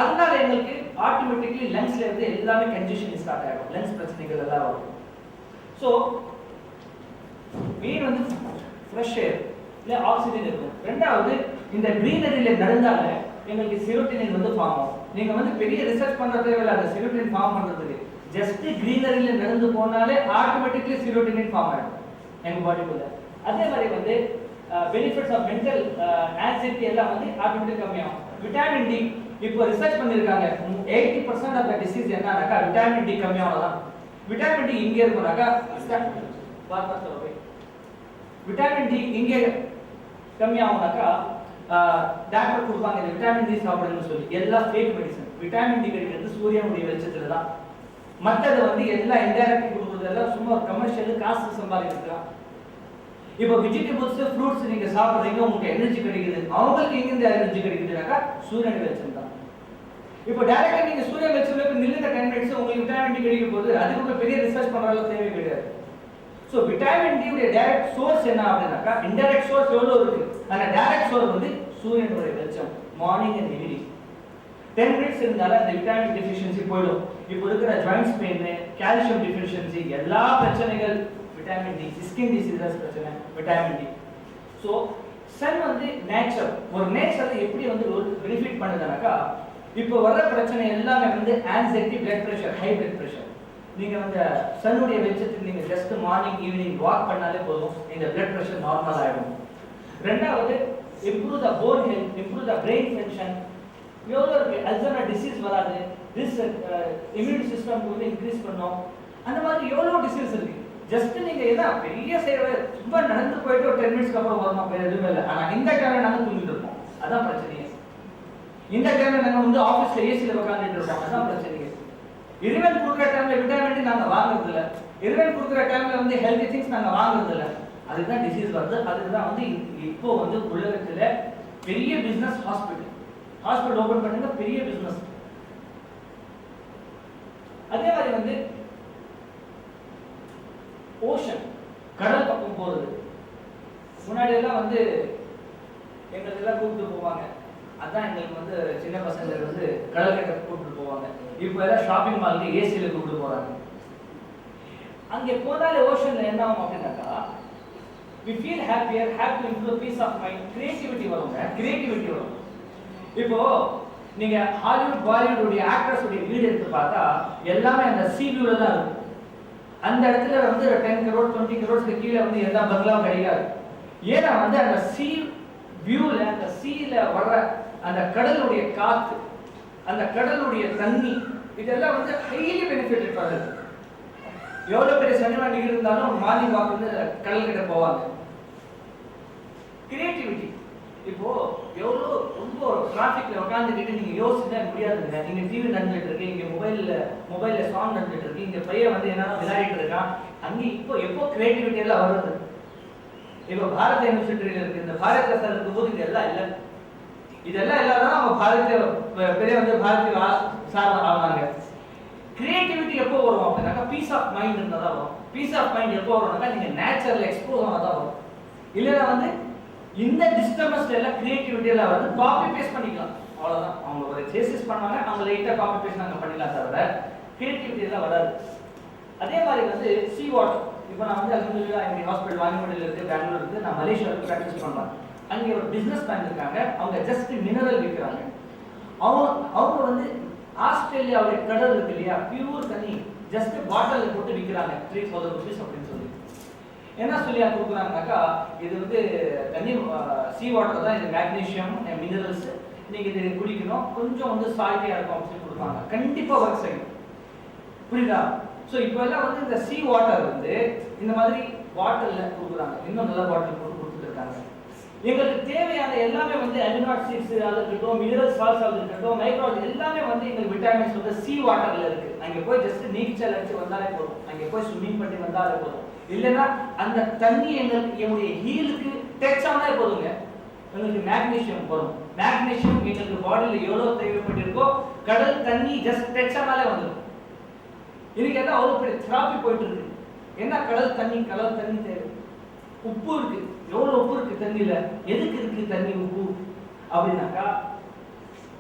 அதனால எங்களுக்கு ஆட்டோமேட்டிக்கலி லங்ஸ்ல இருந்து எல்லாமே கன்ஜெஷன் ஸ்டார்ட் ஆகும், லங்ஸ் பிரச்சனைகள் எல்லாம் வரும். ஸோ மெயின் வந்து ஃப்ரெஷ் ஏர் இல்லை ஆக்சிஜன் இருக்கும். ரெண்டாவது இந்த கிரீனரியில நடந்தால எங்களுக்கு செரோட்டோனின் வந்து ஃபார்ம் ஆகும். நீங்க வந்து பெரிய ரிசர்ச் பண்ற தேவையில்லை அந்த செரோட்டோனின் ஃபார்ம் பண்றதுக்கு. ஜஸ்ட் கிரீனரியில நடந்து போனாலே ஆட்டோமேட்டிக்கலி செரோட்டோனின் ஃபார்ம் ஆயிடும் எங்க பாடிக்குள்ள. அதே மாதிரி வந்து பெனிஃபிட்ஸ் ஆஃப் மென்டல் ஆன்சைட்டி எல்லாம் வந்து ஆட்டோமேட்டிக் கம்மியாகும். விட்டமின் டி இப்போ ரிசர்ச் பண்ணிருக்காங்க, 80% ஆஃப் த டிசீஸ் என்னன்னாக்கா விட்டமின் டி கம்மியானதான். விட்டமின் டி இங்கே இருக்கும்னாக்கா விட்டமின் டி இங்கே கம்மியாகும்னாக்கா டாக்டர் கொடுப்பாங்க இந்த விட்டமின் டி சாப்பிடுங்கன்னு சொல்லி. எல்லாம் ஃபேக் மெடிசன். விட்டமின் டி கிடைக்கிறது சூரியனுடைய வெளிச்சத்துல தான். மற்றது வந்து எல்லாம் இன்டைரக்ட் கொடுக்குறது எல்லாம் சும்மா ஒரு கமர்ஷியல் காசு சம்பாதிக்கிறதுலாம். இப்போ வெஜிடபிள்ஸ் ஃப்ரூட்ஸ் நீங்க சாப்பிடுறீங்க, உங்களுக்கு எனர்ஜி கிடைக்குது. அவங்களுக்கு எங்கிருந்து எனர்ஜி கிடைக்குதுனாக்கா சூரியன் வெளிச்சம் தான். இப்போ டைரக்டா நீங்க சூரிய வெளிச்சத்துல நில்லுங்க 10 மினிட்ஸ் உங்களுக்கு விட்டமின் டி கிடைக்க போகுது. அதுக்கு பெரிய ரிசர்ச் பண்றதுல தேவை கிடையாது. ஸோ விட்டமின் டி உடைய டைரக்ட் சோர்ஸ் என்ன அப்படின்னாக்கா இன்டைரக்ட் சோர்ஸ் எவ்வளோ இருக்கு, ஆனால் டைரக்ட் சோர்ஸ் வந்து சூரியனுடைய வெளிச்சம் மார்னிங் அண்ட் ஈவினிங். 10 மினிட்ஸ் இருந்தாலும் அந்த விட்டமின் டெஃபிஷியன்சி போயிடும். இப்போ இருக்கிற ஜாயின்ஸ் பெயின், கால்சியம் டெஃபிஷியன்சி, எல்லா பிரச்சனைகள் விட்டமின் டி, ஸ்கின் டிசீசஸ் பிரச்சனை விட்டமின் டி. ஸோ சன் வந்து நேச்சர், ஒரு நேச்சர் எப்படி வந்து ஒரு பெனிஃபிட் பண்ணுதுனாக்கா இப்போ வர்ற பிரச்சனை எல்லாமே வந்து anxiety, blood pressure, high blood pressure. நீங்க வந்து சன்னுடைய வெளிச்சத்துக்கு நீங்க ஜஸ்ட் மார்னிங் ஈவினிங் வாக் பண்ணாலே போதும், இந்த பிளட் பிரஷர் நார்மல் ஆயிடும். ரெண்டாவது improve the phone health, improve the brain function. எவ்வளோ இருக்கு, அல்சைமர் டிசீஸ் வராது, இம்யூன் சிஸ்டம் வந்து இன்க்ரீஸ் பண்ணும். அந்த மாதிரி எவ்வளோ டிசீஸ் இருக்கு. ஜஸ்ட் நீங்க என்ன பெரிய சேவை சும்மா நடந்து போயிட்டு ஒரு 10 மினிட்ஸ்க்கு அப்புறம் வரணும், வேற எதுவுமே இல்லை. ஆனா இந்த டைம்ல நாங்க தூங்கிட்டு இருப்போம், அதான் பிரச்சனையே. இந்த டைம்ல நாங்க வந்து ஆபீஸ்ல ஏசில உட்கார்ந்துட்டு இருப்போம், அதான் பிரச்சனையே. இறைவன் கொடுக்குற டைம்ல விட்டமின் நாங்க வாங்குறது இல்ல, இறைவன் கொடுக்குற டைம்ல வந்து ஹெல்தி திங்ஸ் நாங்க வாங்குறது இல்ல, அதுதான் டிசீஸ் வருது. அதுதான் வந்து இப்போ வந்து உலகத்துல பெரிய பிசினஸ் ஹாஸ்பிடல் ஓபன் பண்ணுங்க, பெரிய பிசினஸ். அதே மாதிரி வந்து ஓஷன், கடல் பக்கம் போறது. முன்னாடி எல்லாம் வந்து எங்களுக்கு எல்லாம் கூப்பிட்டு போவாங்க, அதான் எங்களுக்கு வந்து சின்ன பசங்களுக்கு வந்து கடல் கட்ட கூப்பிட்டு போவாங்க. இப்போ எல்லாம் ஷாப்பிங் மாலுக்கு ஏசியில கூப்பிட்டு போறாங்க. அங்கே போனாலே ஓஷன்ல என்ன ஆகும் அப்படின்னாக்கா, we feel happier, have to improve peace of mind, creativity வருங்க, creativity வரும். இப்போ நீங்க ஹாலிவுட் பாலிவுட் உடைய ஆக்டர்ஸ் உடைய வீடு எடுத்து பார்த்தா எல்லாமே அந்த சீ வியூல தான் இருக்கும். அந்த இடத்துல வந்து 10 crore 20 crores கீழே வந்து எல்லா பங்களாவும் கிடையாது. ஏன்னா வந்து அந்த சீ வியூல, அந்த சீல வர்ற அந்த கடலுடைய காத்து, அந்த கடலுடைய தண்ணி, இதெல்லாம் வந்து ஹைலி பெனிஃபிட்டட் ஃபார் us. எவ்வளவு பெரிய சனிமா நிகழ்வு இருந்தாலும் மார்னிங் வாக் வந்து கடல் கிட்ட போவாங்க. கிரியேட்டிவிட்டி, இப்போ எவ்வளோ ரொம்ப டிராஃபிக்ல உட்காந்துக்கிட்டு நீங்க யோசிச்சா முடியாதுங்க. நீங்க டிவி நடந்துட்டு இருக்கு, இங்க மொபைல்ல சாங் நடந்துட்டு இருக்கு, இங்க பையன் வந்து என்ன விளையாடிட்டு இருக்கான். அங்க இப்போ எப்போ கிரியேட்டிவிட்டி எல்லாம் வருது? இப்போ பாரத யூனிவர்சிட்டியில இருக்கு, இந்த பாரத சார் இருக்கும்போது இதெல்லாம் இல்லை, இதெல்லாம் இல்லாதான் அவங்க பாரதிய பெரிய வந்து பாரதிய சார் ஆனாங்க. கிரியேட்டிவிட்டி எப்போ வரும் அப்படின்னாக்கா பீஸ் ஆஃப் மைண்ட் இருந்தால் தான் வரும். பீஸ் ஆஃப் மைண்ட் எப்போ வரும்னாக்கா நீங்க நேச்சுரல் எக்ஸ்போஸ் ஆனால் தான் வரும். இல்லைன்னா வந்து இந்த டிஸ்டர்பன்ஸ் எல்லாம் கிரியேட்டிவிட்டி எல்லாம் வந்து காப்பி பேஸ்ட் பண்ணிக்கலாம், அவ்வளவுதான். அவங்க ஒரு சேசஸ் பண்ணாங்க, அவங்க லைட்டா காப்பி பேஸ்ட் நாங்க பண்ணிடலாம், தவிர கிரியேட்டிவிட்டி எல்லாம் வராது. அதே மாதிரி வந்து சீ வாட்டர். இப்போ நான் வந்து அல்ஹம்துலில்லாஹ் எங்க ஹாஸ்பிட்டல் வாணிமடியில் இருக்கு, பெங்களூர் இருக்கு, நான் மலேசியாவுக்கு ப்ராக்டிஸ் பண்றேன். அங்கே ஒரு பிசினஸ் மேன் இருக்காங்க, அவங்க ஜஸ்ட் மினரல் விற்கிறாங்க. அவங்க வந்து ஆஸ்திரேலியாவுடைய கடல் இருக்கு இல்லையா, பியூர் தண்ணி ஜஸ்ட் பாட்டில் போட்டு விற்கிறாங்க 3000 rupees அப்படின்னு சொல்லி. என்ன சொல்லி கொடுக்குறாங்கனாக்கா, இது வந்து தண்ணி சீ வாட்டர் தான், இது மேக்னீசியம் மினரல்ஸ், நீங்க இதை குடிக்கணும், கொஞ்சம் வந்து சால்ட்டியா இருக்கும் அப்படின்னு கொடுப்பாங்க. கண்டிப்பா ஒர்க் செய்யும், புரியுதா? ஸோ இப்போ எல்லாம் வந்து இந்த சீ வாட்டர் வந்து இந்த மாதிரி பாட்டில்ல கொடுக்குறாங்க, இன்னும் நல்ல பாட்டில் போட்டு கொடுத்துட்டு இருக்காங்க. எங்களுக்கு தேவையான எல்லாமே வந்து அமினோ ஆசிட்ஸ் இருக்கட்டும், மினரல் சால்ட்ஸ் இருக்கட்டும், மைக்ரோ எல்லாமே வந்து எங்களுக்கு விட்டமின்ஸ் வந்து சீ வாட்டர்ல இருக்கு. அங்கே போய் ஜஸ்ட் நீச்சல் அடிச்சு வந்தாலே போதும், அங்கே போய் ஸ்விம்மிங் பண்ணி வந்தாலே போதும். இல்லைன்னா அந்த தண்ணி எங்களுக்கு என்னுடைய ஹீலுக்கு டச் ஆனாலே போதுங்க, எங்களுக்கு மேக்னீசியம் வரும். மேக்னீசியம் எங்களுக்கு பாடியில் எவ்வளவு தேவைப்பட்டிருக்கோ கடல் தண்ணி ஜஸ்ட் டச் ஆனாலே வந்துடும். இதுக்கு எல்லாம் அவ்வளோ பெரிய தெராப்பி போயிட்டு இருக்கு. என்ன கடல் தண்ணி தேவை. உப்பு இருக்கு, எவ்வளவு உப்பு இருக்கு தண்ணியில, எதுக்கு இருக்கு தண்ணி உப்பு அப்படின்னாக்கா,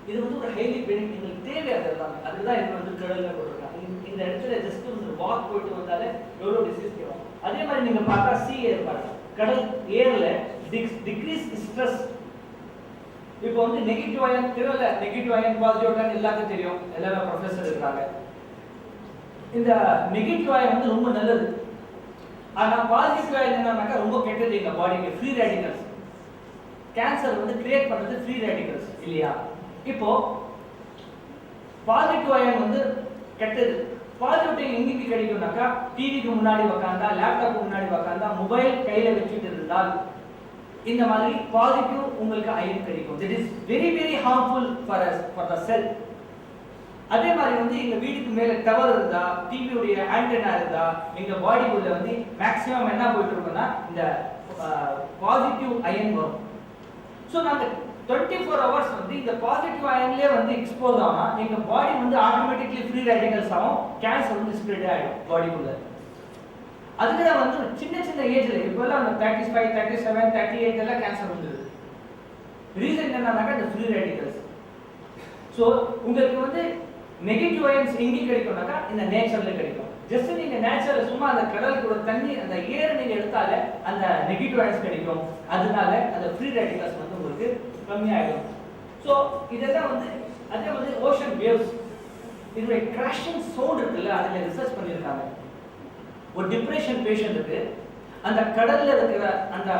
இது வந்து ஒரு ஹைலி பெனிஃபிட், எங்களுக்கு தேவை அதெல்லாம். அதுதான் இது வந்து கடல்ல போட்டிருக்காங்க. இந்த இடத்துல ஜஸ்ட் வந்து வாக் போயிட்டு வந்தாலே எவ்வளவு டிசீஸ் கேட்கும். அதே மாதிரி நீங்க பார்த்தா சீ ஏர் பாருங்க, கடல் ஏர்ல டிக்ரீஸ் ஸ்ட்ரெஸ். இப்போ வந்து நெகட்டிவ் அயன் தெரியல, நெகட்டிவ் அயன் பாசிட்டிவ் அயன் எல்லாருக்கும் தெரியும், எல்லாமே ப்ரொஃபசர் இருக்காங்க. இந்த நெகட்டிவ் அயன் வந்து ரொம்ப நல்லது, ஆனா பாசிட்டிவ் அயன் என்னன்னாக்கா ரொம்ப கெட்டது எங்க பாடிக்கு. ஃப்ரீ ரேடிக்கல்ஸ், கேன்சர் வந்து கிரியேட் பண்றது ஃப்ரீ ரேடிக்கல்ஸ் இல்லையா? இப்போ பாசிட்டிவ் அயன் வந்து கெட்டது. பாசிட்டிவ் எங்க கிடைக்கும்னாக்கா, டிவிக்கு முன்னாடி உட்கார்ந்தா, லேப்டாப் முன்னாடி உட்கார்ந்தா, மொபைல் கையில வச்சுட்டு இருந்தால் இந்த மாதிரி பாசிட்டிவ் உங்களுக்கு அயன் கிடைக்கும். That is very very harmful for the cell. அதே மாதிரி வந்து எங்க வீட்டுக்கு மேல டவர் இருந்தா, டிவியோட ஆண்டனா இருந்தா, எங்க பாடிக்குள்ள வந்து மேக்ஸிமம் என்ன போயிட்டு இருக்கும்னா இந்த பாசிட்டிவ் அயன் வரும். ஸோ நாங்க 24 hours வந்து இந்த பாசிட்டிவ் அயன்லயே வந்து எக்ஸ்போஸ் ஆனா எங்க பாடி வந்து ஆட்டோமேட்டிக்கலி ஃப்ரீ ரேடிக்கல்ஸ் ஆகும், கேன்சர் வந்து ஸ்ப்ரெட் ஆயிடும் பாடிக்குள்ள. அதுக்கு தான் வந்து சின்ன சின்ன ஏஜ்ல இப்போல்லாம் அந்த 35 37 38 எல்லாம் கேன்சர் வந்துடுது. ரீசன் என்னன்னாக்கா இந்த ஃப்ரீ ரேடிக்கல்ஸ். ஸோ உங்களுக்கு வந்து நெகட்டிவ் அயன்ஸ் எங்கே கிடைக்கும்னாக்கா இந்த நேச்சர்ல கிடைக்கும். ஜஸ்ட் நீங்க நேச்சர்ல சும்மா அந்த கடலுக்கு ஒரு தண்ணி அந்த ஏர் நீங்க எடுத்தாலே அந்த நெகட்டிவ் அயன்ஸ் கிடைக்கும். அதனால அந்த ஃப்ரீ ரேடிக்கல்ஸ் வந்து உங்களுக்கு கம்மியாயிடும். ஸோ இதெல்லாம் வந்து அதே வந்து ஓஷன் வேவ்ஸ், இதோட கிராஷிங் சவுண்ட் இருக்குல்ல, அதில் ரிசர்ச் பண்ணியிருக்காங்க. ஒரு டிப்ரெஷன் பேஷண்ட்டுக்கு அந்த கடல்ல இருக்கிற அந்த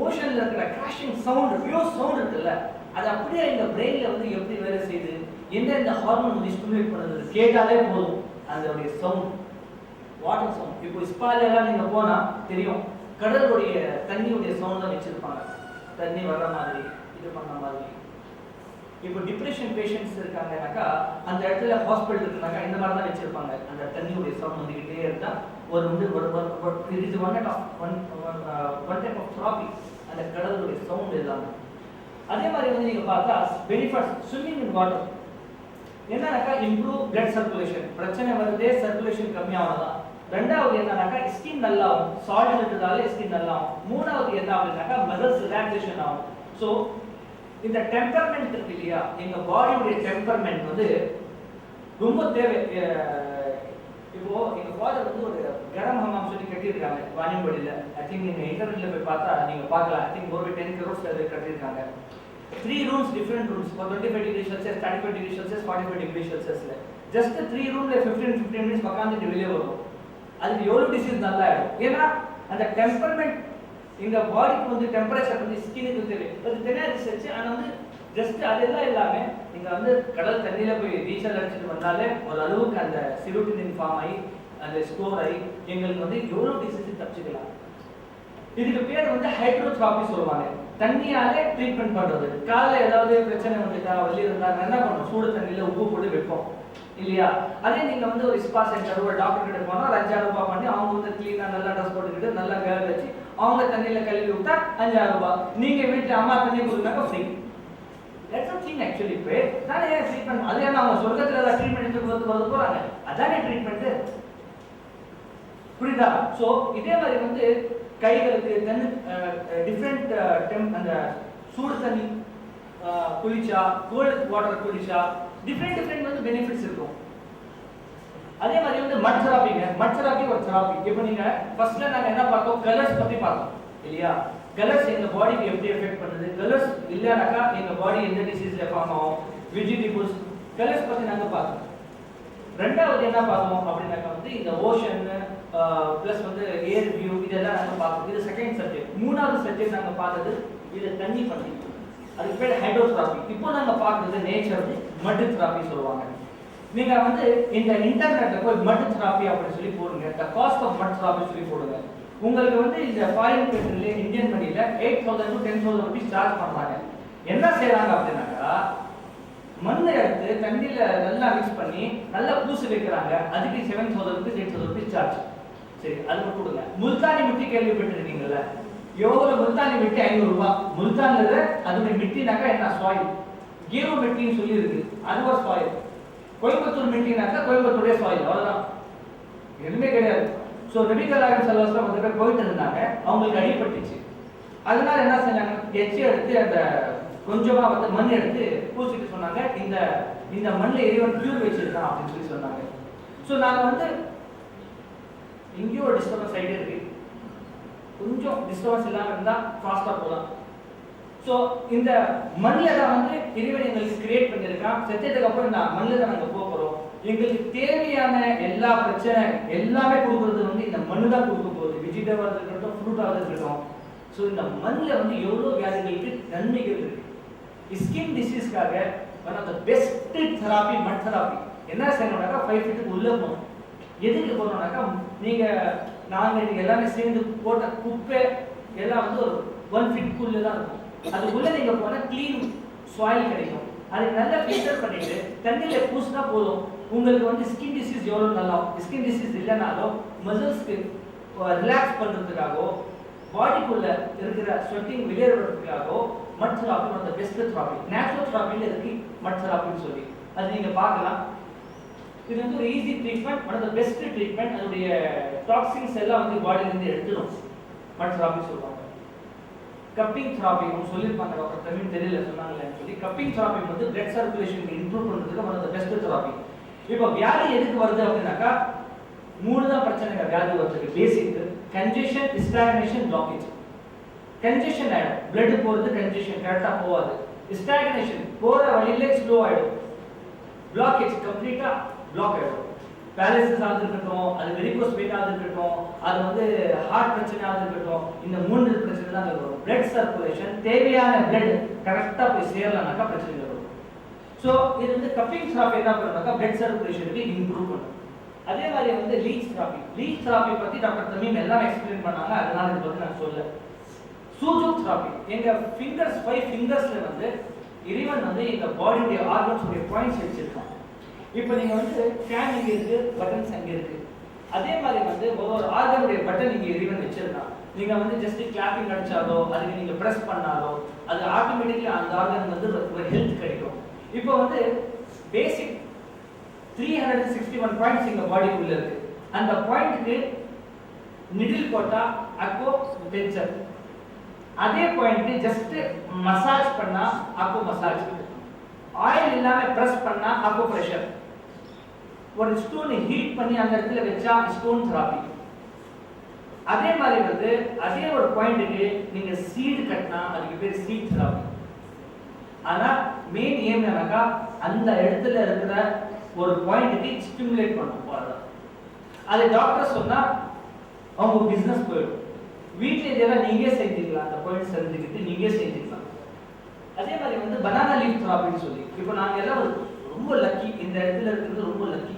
ஓஷன்ல இருக்கிற கிராஷிங் சவுண்ட், வேவ் சவுண்ட் இருக்குல்ல, அது அப்படியே இந்த பிரெயின்ல வந்து எப்படி வேலை செய்யுது, எந்தெந்த ஹார்மோன் வந்து ஸ்டிமுலேட் பண்ணுது கேட்டாலே போதும் அதோடைய சவுண்ட். Water sound. இப்போ ஸ்பால எல்லாம் நீங்க போனா தெரியும், கடலுடைய தண்ணியுடைய சவுண்ட் தான் வச்சிருப்பாங்க, தண்ணி வர்ற மாதிரி இது பண்ண மாதிரி. இப்போ டிப்ரெஷன் பேஷண்ட்ஸ் இருக்காங்கனாக்கா அந்த இடத்துல ஹாஸ்பிட்டல் இருக்குனாக்கா இந்த மாதிரி தான் வச்சிருப்பாங்க, அந்த தண்ணியுடைய சவுண்ட் வந்துகிட்டே இருந்தா ஒரு வந்து இது is one type of therapy, அந்த கடலுடைய சவுண்ட் எல்லாமே. அதே மாதிரி வந்து நீங்க பார்த்தா பெனிஃபிட்ஸ் ஸ்விம்மிங் இன் வாட்டர் என்னன்னாக்கா இம்ப்ரூவ் பிளட் சர்க்குலேஷன், பிரச்சனை வருதே சர்க்குலேஷன் கம்மியாகலாம். ரெண்டாவது என்னன்னாக்கா ஸ்கின் நல்லா ஆகும், சால்ட் இருக்கிறதால ஸ்கின் நல்லா ஆகும். மூணாவது என்ன அப்படின்னாக்கா மசில்ஸ் ரிலாக்ஸேஷன் ஆகும். ஸோ இந்த டெம்பர்மெண்ட் இருக்கு இல்லையா, எங்க பாடியுடைய டெம்பர்மெண்ட் வந்து ரொம்ப தேவை. இப்போ எங்க ஃபாதர் வந்து ஒரு கரம் ஹமாம் சொல்லி கட்டியிருக்காங்க வாணியம்பாடியில். ஐ திங்க் நீங்க இன்டர்நெட்ல போய் பார்த்தா நீங்க பார்க்கலாம். ஐ திங்க் ஒரு 10 crores கட்டியிருக்காங்க. 3 rooms, different rooms for 25 degrees Celsius, 35 degrees Celsius, 45 degrees Celsius. Just 3 roomல 15 minutes உட்கார்ந்துட்டு வெளியே வரும். அதுக்கு எவ்வளவு டிசீஸ் நல்லா ஆயிடும். ஏன்னா அந்த டெம்பர்மெண்ட் இந்த பாடிக்கு வந்து டெம்பரேச்சர் வந்து ஸ்கினுக்கு தேவை. அது தெரியாது ரிசர்ச். ஆனால் வந்து ஜஸ்ட் அதெல்லாம் இல்லாமல் நீங்கள் வந்து கடல் தண்ணியில் போய் நீச்சல் அடிச்சுட்டு வந்தாலே ஒரு அளவுக்கு அந்த செரோட்டோனின் ஃபார்ம் ஆகி அந்த ஸ்டோர் ஆகி எங்களுக்கு வந்து எவ்வளோ டிசீஸ் தப்பிச்சுக்கலாம். இதுக்கு பேர் வந்து ஹைட்ரோதெரபி சொல்லுவாங்க. தண்ணியாலே ட்ரீட்மெண்ட் பண்றது. காலைல ஏதாவது பிரச்சனை வந்துட்டா வெளியே இருந்தாங்க என்ன பண்ணுவோம், சூடு தண்ணியில உப்பு போட்டு வைப்போம் இல்லையா. அதே நீங்க வந்து ஒரு ஸ்பா சென்டர் ஒரு டாக்டர் கிட்ட போனா ஒரு 5000 ரூபாய் பண்ணி அவங்க வந்து கிளீனா நல்லா ட்ரெஸ் போட்டுக்கிட்டு நல்லா கேர் வச்சு அவங்க தண்ணியில கழுவி விட்டா 5000 ரூபாய். நீங்க வீட்டுல அம்மா தண்ணி கொடுத்தாக்க free. That's a thing actually. Pay தானே ட்ரீட்மெண்ட். அதே அவங்க சொர்க்கத்துல ஏதாவது ட்ரீட்மெண்ட் எடுத்து வந்து போறாங்க, அதானே ட்ரீட்மெண்ட். புரியுதா? ஸோ இதே மாதிரி வந்து கைகளுக்கு தண்ணி டிஃப்ரெண்ட் அந்த சூடு தண்ணி குளிச்சா, கோல்ட் வாட்டர் குளிச்சா டிஃப்ரெண்ட் வந்து பெனிஃபிட்ஸ் இருக்கும். அதே மாதிரி வந்து மட் தெரபிங்க. மட் தெரபி ஒரு தெரபி. இப்போ நீங்க ஃபர்ஸ்ட்ல நாங்க என்ன பார்த்தோம், கலர்ஸ் பத்தி பார்த்தோம் இல்லையா. கலர்ஸ் எங்க பாடிக்கு எப்படி எஃபெக்ட் பண்ணுது, கலர்ஸ் இல்லைனாக்கா எங்க பாடி எந்த டிசீஸ்ல ஃபார்ம் ஆகும், வெஜிடபிள்ஸ் கலர்ஸ் பத்தி நாங்க பார்த்தோம். ரெண்டாவது என்ன பார்த்தோம் அப்படின்னாக்கா வந்து இந்த ஓஷன் பிளஸ் வந்து ஏர் வியூ இதெல்லாம் நாங்க பார்த்தோம். இது செகண்ட் சப்ஜெக்ட். மூணாவது சப்ஜெக்ட் நாங்க பார்த்தது இது தண்ணி பத்தி, அதுக்கு பேர் ஹைட்ரோதெரபி. இப்போ நாங்க பார்க்கறது நேச்சர் வந்து மட் தெரபி சொல்லுவாங்க. நீங்க வந்து இந்த இன்டர்நெட்ல போய் மட் தெரபி அப்படின்னு சொல்லி போடுங்க, தி காஸ்ட் ஆஃப் மட் தெரபி சொல்லி போடுங்க. உங்களுக்கு வந்து இந்த ஃபாரின் கண்ட்ரில இந்தியன் மணில 8000 to 10,000 ரூபீஸ் சார்ஜ் பண்றாங்க. என்ன செய்யறாங்க அப்படின்னாக்கா மண்ணை எடுத்து தண்ணியில நல்லா மிக்ஸ் பண்ணி நல்லா பூசி வைக்கிறாங்க. அதுக்கு 7,000 ரூபீஸ் 8,000 ரூபீஸ் சார்ஜ். சரி, அது கொடுங்க. முல்தானி மிட்டி கேள்விப்பட்டிருக்கீங்கல்ல, எவ்வளவு முல்தானி மிட்டி 500 ரூபாய். முல்தான்ல அதோட மிட்டினாக்கா என்ன, சாயில். கீரோ மிட்டின்னு சொல்லி இருக்கு, அது ஒரு சாயில். கோயம்புத்தூர் மிட்டினாக்கா கோயம்புத்தூரே சாயில், அவ்வளவுதான், எதுவுமே கிடையாது. ஸோ நபிகள் நாயகம் ஸல்லல்லாஹு அலைஹி வஸல்லம் வந்து போயிட்டு இருந்தாங்க, அவங்களுக்கு அடிபட்டுச்சு. அதனால என்ன செஞ்சாங்க, எச்சி எடுத்து அந்த கொஞ்சமா வந்து மண் எடுத்து பூசிட்டு சொன்னாங்க, இந்த இந்த மண்ணில் இறைவன் பியூர் வச்சிருக்கான் அப்படின்னு சொல்லி சொன்னாங்க. ஸோ நாங்கள் வந்து எங்கேயோ ஒரு டிஸ்டர்பன்ஸ் ஆகிட்டே இருக்கு, கொஞ்சம் டிஸ்டர்பன்ஸ் இல்லாமல் இருந்தால் ஃபாஸ்ட்டாக போகலாம். ஸோ இந்த மண்ணில் தான் வந்து இறைவன் எங்களுக்கு கிரியேட் பண்ணியிருக்கான். செத்ததுக்கு அப்புறம் இந்த மண்ணில் தான் நாங்கள் போகிறோம். எங்களுக்கு தேவையான எல்லா பிரச்சனை எல்லாமே கொடுக்குறது வந்து இந்த மண்ணு தான் கொடுக்க போகுது. வெஜிடபிளாக இருக்கட்டும், ஃப்ரூட்டாக இருக்கட்டும். ஸோ இந்த மண்ணில் வந்து எவ்வளோ வியாதிகளுக்கு நன்மைகள் இருக்கு. ஸ்கின் டிசீஸ்க்காக one of the best therapy mud therapy. என்ன செய்யணும்னாக்கா 5 feet உள்ளே போகணும். எதுக்கு போகணும்னாக்கா நாங்கள் இன்னைக்கு எல்லாமே சேர்ந்து போட்ட குப்பை எல்லாம் வந்து ஒரு 1 feet தான் இருக்கும். அதுக்குள்ளே நீங்கள் போனால் க்ளீன் சாயில் கிடைக்கும். அதுக்கு நல்லா ஃபில்டர் பண்ணிட்டு தண்ணியில் பூசினா போதும். உங்களுக்கு வந்து ஸ்கின் டிசீஸ் எவ்வளோ நல்லா, ஸ்கின் டிசீஸ் இல்லைனாலும் மசில்ஸ்க்கு ரிலாக்ஸ் பண்ணுறதுக்காகவோ பாடிக்குள்ள இருக்கிற ஸ்வெட்டிங் வெளியேறதுக்காகவோ mud therapy one of the best therapy. Natural தெரபியில் இருக்கு மட் தெரபின்னு சொல்லி, அது நீங்கள் பார்க்கலாம். இது வந்து ஒரு easy treatment, one of the best treatment. அதோடைய டாக்ஸின்ஸ் எல்லாம் வந்து பாடியிலேருந்து எடுத்துடும். மட் தெரபி சொல்லுவாங்க. கப்பிங் தெரபி அவங்க சொல்லியிருப்பாங்க, டாக்டர் தமிழ் தெரியல சொன்னாங்களேன்னு சொல்லி. கப்பிங் தெரபி வந்து பிளட் சர்க்குலேஷன் இம்ப்ரூவ் பண்ணுறதுக்கு one of the best therapy. இப்போ வியாதி எதுக்கு வருது அப்படின்னாக்கா 3 தான் பிரச்சனைங்க வியாதி வருதுக்கு. Basic congestion, stagnation, blockage. Congestion ஆயிடும், பிளட் போகிறது கன்ஜெஷன் கரெக்டாக போகாது. ஸ்டாக்னேஷன் போகிற வழியிலே ஸ்லோ ஆகிடும். பிளாக்கேஜ் கம்ப்ளீட்டாக பிளாக் ஆகிடும். பேரலிசிஸாக இருக்கட்டும், அது வெரிகோஸ் வெயினாக இருக்கட்டும், அது வந்து ஹார்ட் பிரச்சனையாக இருக்கட்டும், இந்த 3 பிரச்சனை தான் வரும். பிளட் சர்க்குலேஷன் தேவையான பிளட் கரெக்டாக போய் சேரலனாக்கா பிரச்சனை வரும். ஸோ இது வந்து கப்பிங் தெரபி என்ன பண்ணுனாக்கா பிளட் சர்க்குலேஷனுக்கு இம்ப்ரூவ் பண்ணும். அதே மாதிரி வந்து லீச் தெரப்பி பத்தி டாக்டர் தமீம் எல்லாம் எக்ஸ்பிளைன் பண்ணாங்க, அதனால இதை பத்தி நான் சொல்ல. சூஜூக் தெரப்பி, எங்க ஃபிங்கர்ஸ் 5 ஃபிங்கர்ஸ்ல வந்து இறைவன் வந்து இந்த பாடியுடைய ஆர்கன்ஸ் உடைய பாயிண்ட்ஸ் வச்சிருக்கான். இப்போ நீங்க வந்து ஃபேன் இங்க இருக்கு, பட்டன்ஸ் அங்க இருக்கு. அதே மாதிரி வந்து ஒவ்வொரு ஆர்கனுடைய பட்டன் இங்க இறைவன் வச்சிருக்கான். நீங்க வந்து ஜஸ்ட் கிளாப்பிங் அடிச்சாலோ அதுக்கு நீங்க பிரஸ் பண்ணாலோ அது ஆட்டோமேட்டிக்கலி அந்த ஆர்கன் வந்து ஒரு ஹெல்த் கிடைக்கும். இப்போ வந்து பேசிக் 361 பாயிண்ட்ஸ் எங்க பாடிக்குள்ள இருக்கு. அந்த பாயிண்ட்க்கு நிடில் போட்டா அக்கோ டென்ஷன், அதே பாயிண்ட் ஜஸ்ட் மசாஜ் பண்ணா அக்கோ மசாஜ், ஆயில் இல்லாம பிரஸ் பண்ணா அக்கோ பிரஷர், ஒரு ஸ்டோன் ஹீட் பண்ணி அந்த இடத்துல வச்சா ஸ்டோன் தெரப்பி. அதே மாதிரி வந்து அதே ஒரு பாயிண்ட்க்கு நீங்க சீட் கட்டினா அதுக்கு பேர் சீட் தெரப்பி. ஆனா மெயின் ஏம் என்னக்கா அந்த இடத்துல இருக்கிற ஒரு பாயிண்ட்க்கு ஸ்டிமுலேட் பண்ணும் போறது. அது டாக்டர் சொன்னா அவங்க பிசினஸ் போயிடும். வீட்டில் இதெல்லாம் நீங்க செஞ்சுக்கலாம், அந்த பாயிண்ட் செஞ்சுக்கிட்டு நீங்க செஞ்சுக்கலாம். அதே மாதிரி வந்து பனானா லீஃப் தெரப்பின்னு சொல்லி, இப்போ நாங்க எல்லாம் ரொம்ப லக்கி, இந்த இடத்துல இருக்கிறது ரொம்ப லக்கி.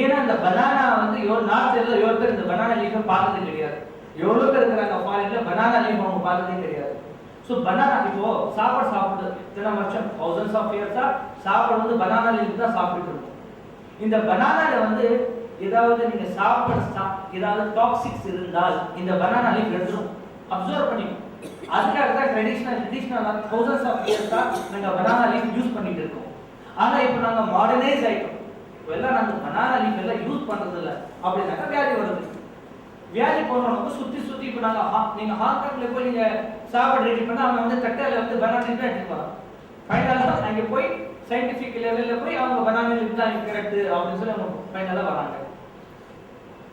ஏன்னா இந்த பனானா வந்து நார்த் எல்லாம் எவ்வளோ பேர் இந்த பனானா லீஃபை பார்த்தது கிடையாது, எவ்வளோ பேர் இருக்கிறாங்க ஃபாரின்ல பனானா லீஃப் அவங்க பார்த்ததே கிடையாது. ஸோ பனானா இப்போ சாப்பிடுறது இத்தனை வருஷம் thousands of years சாப்பாடு வந்து பனானா லீஃப் தான் சாப்பிட்டு இருக்கோம். இந்த பனானால வந்து ஏதாவது நீங்க ஏதாவது டாக்ஸிக்ஸ் இருந்தால் இந்த பனானா லீஃப் எடுத்துரும், அப்சர்வ் பண்ணிக்கும். அதுக்காக தான் ட்ரெடிஷனலா thousands of years நாங்க பனானா லீஃப் யூஸ் பண்ணிட்டு இருக்கோம். ஆனா இப்போ நாங்க மாடர்னைஸ் ஆயிட்டோம், எல்லாம் நாங்க பனானா லீஃப் எல்லாம் யூஸ் பண்றது இல்ல. அப்படின்னாக்கா வியாதி வருது. வியாதி போனவங்க சுத்தி இப்போ நீங்க ஹாஸ்பிட்டல்ல போய் நீங்க சாப்பாடு ரெடி பண்ணா அவங்க வந்து தட்டையில வந்து பனானா லீஃப் எடுத்துப்பாங்க. ஃபைனலா அங்க போய் சயின்டிபிக் லெவல்ல போய் அவங்க பனானா லீஃப் தான் கரெக்ட் அப்படின்னு சொல்லி அவங்க ஃபைனலா வராங்க.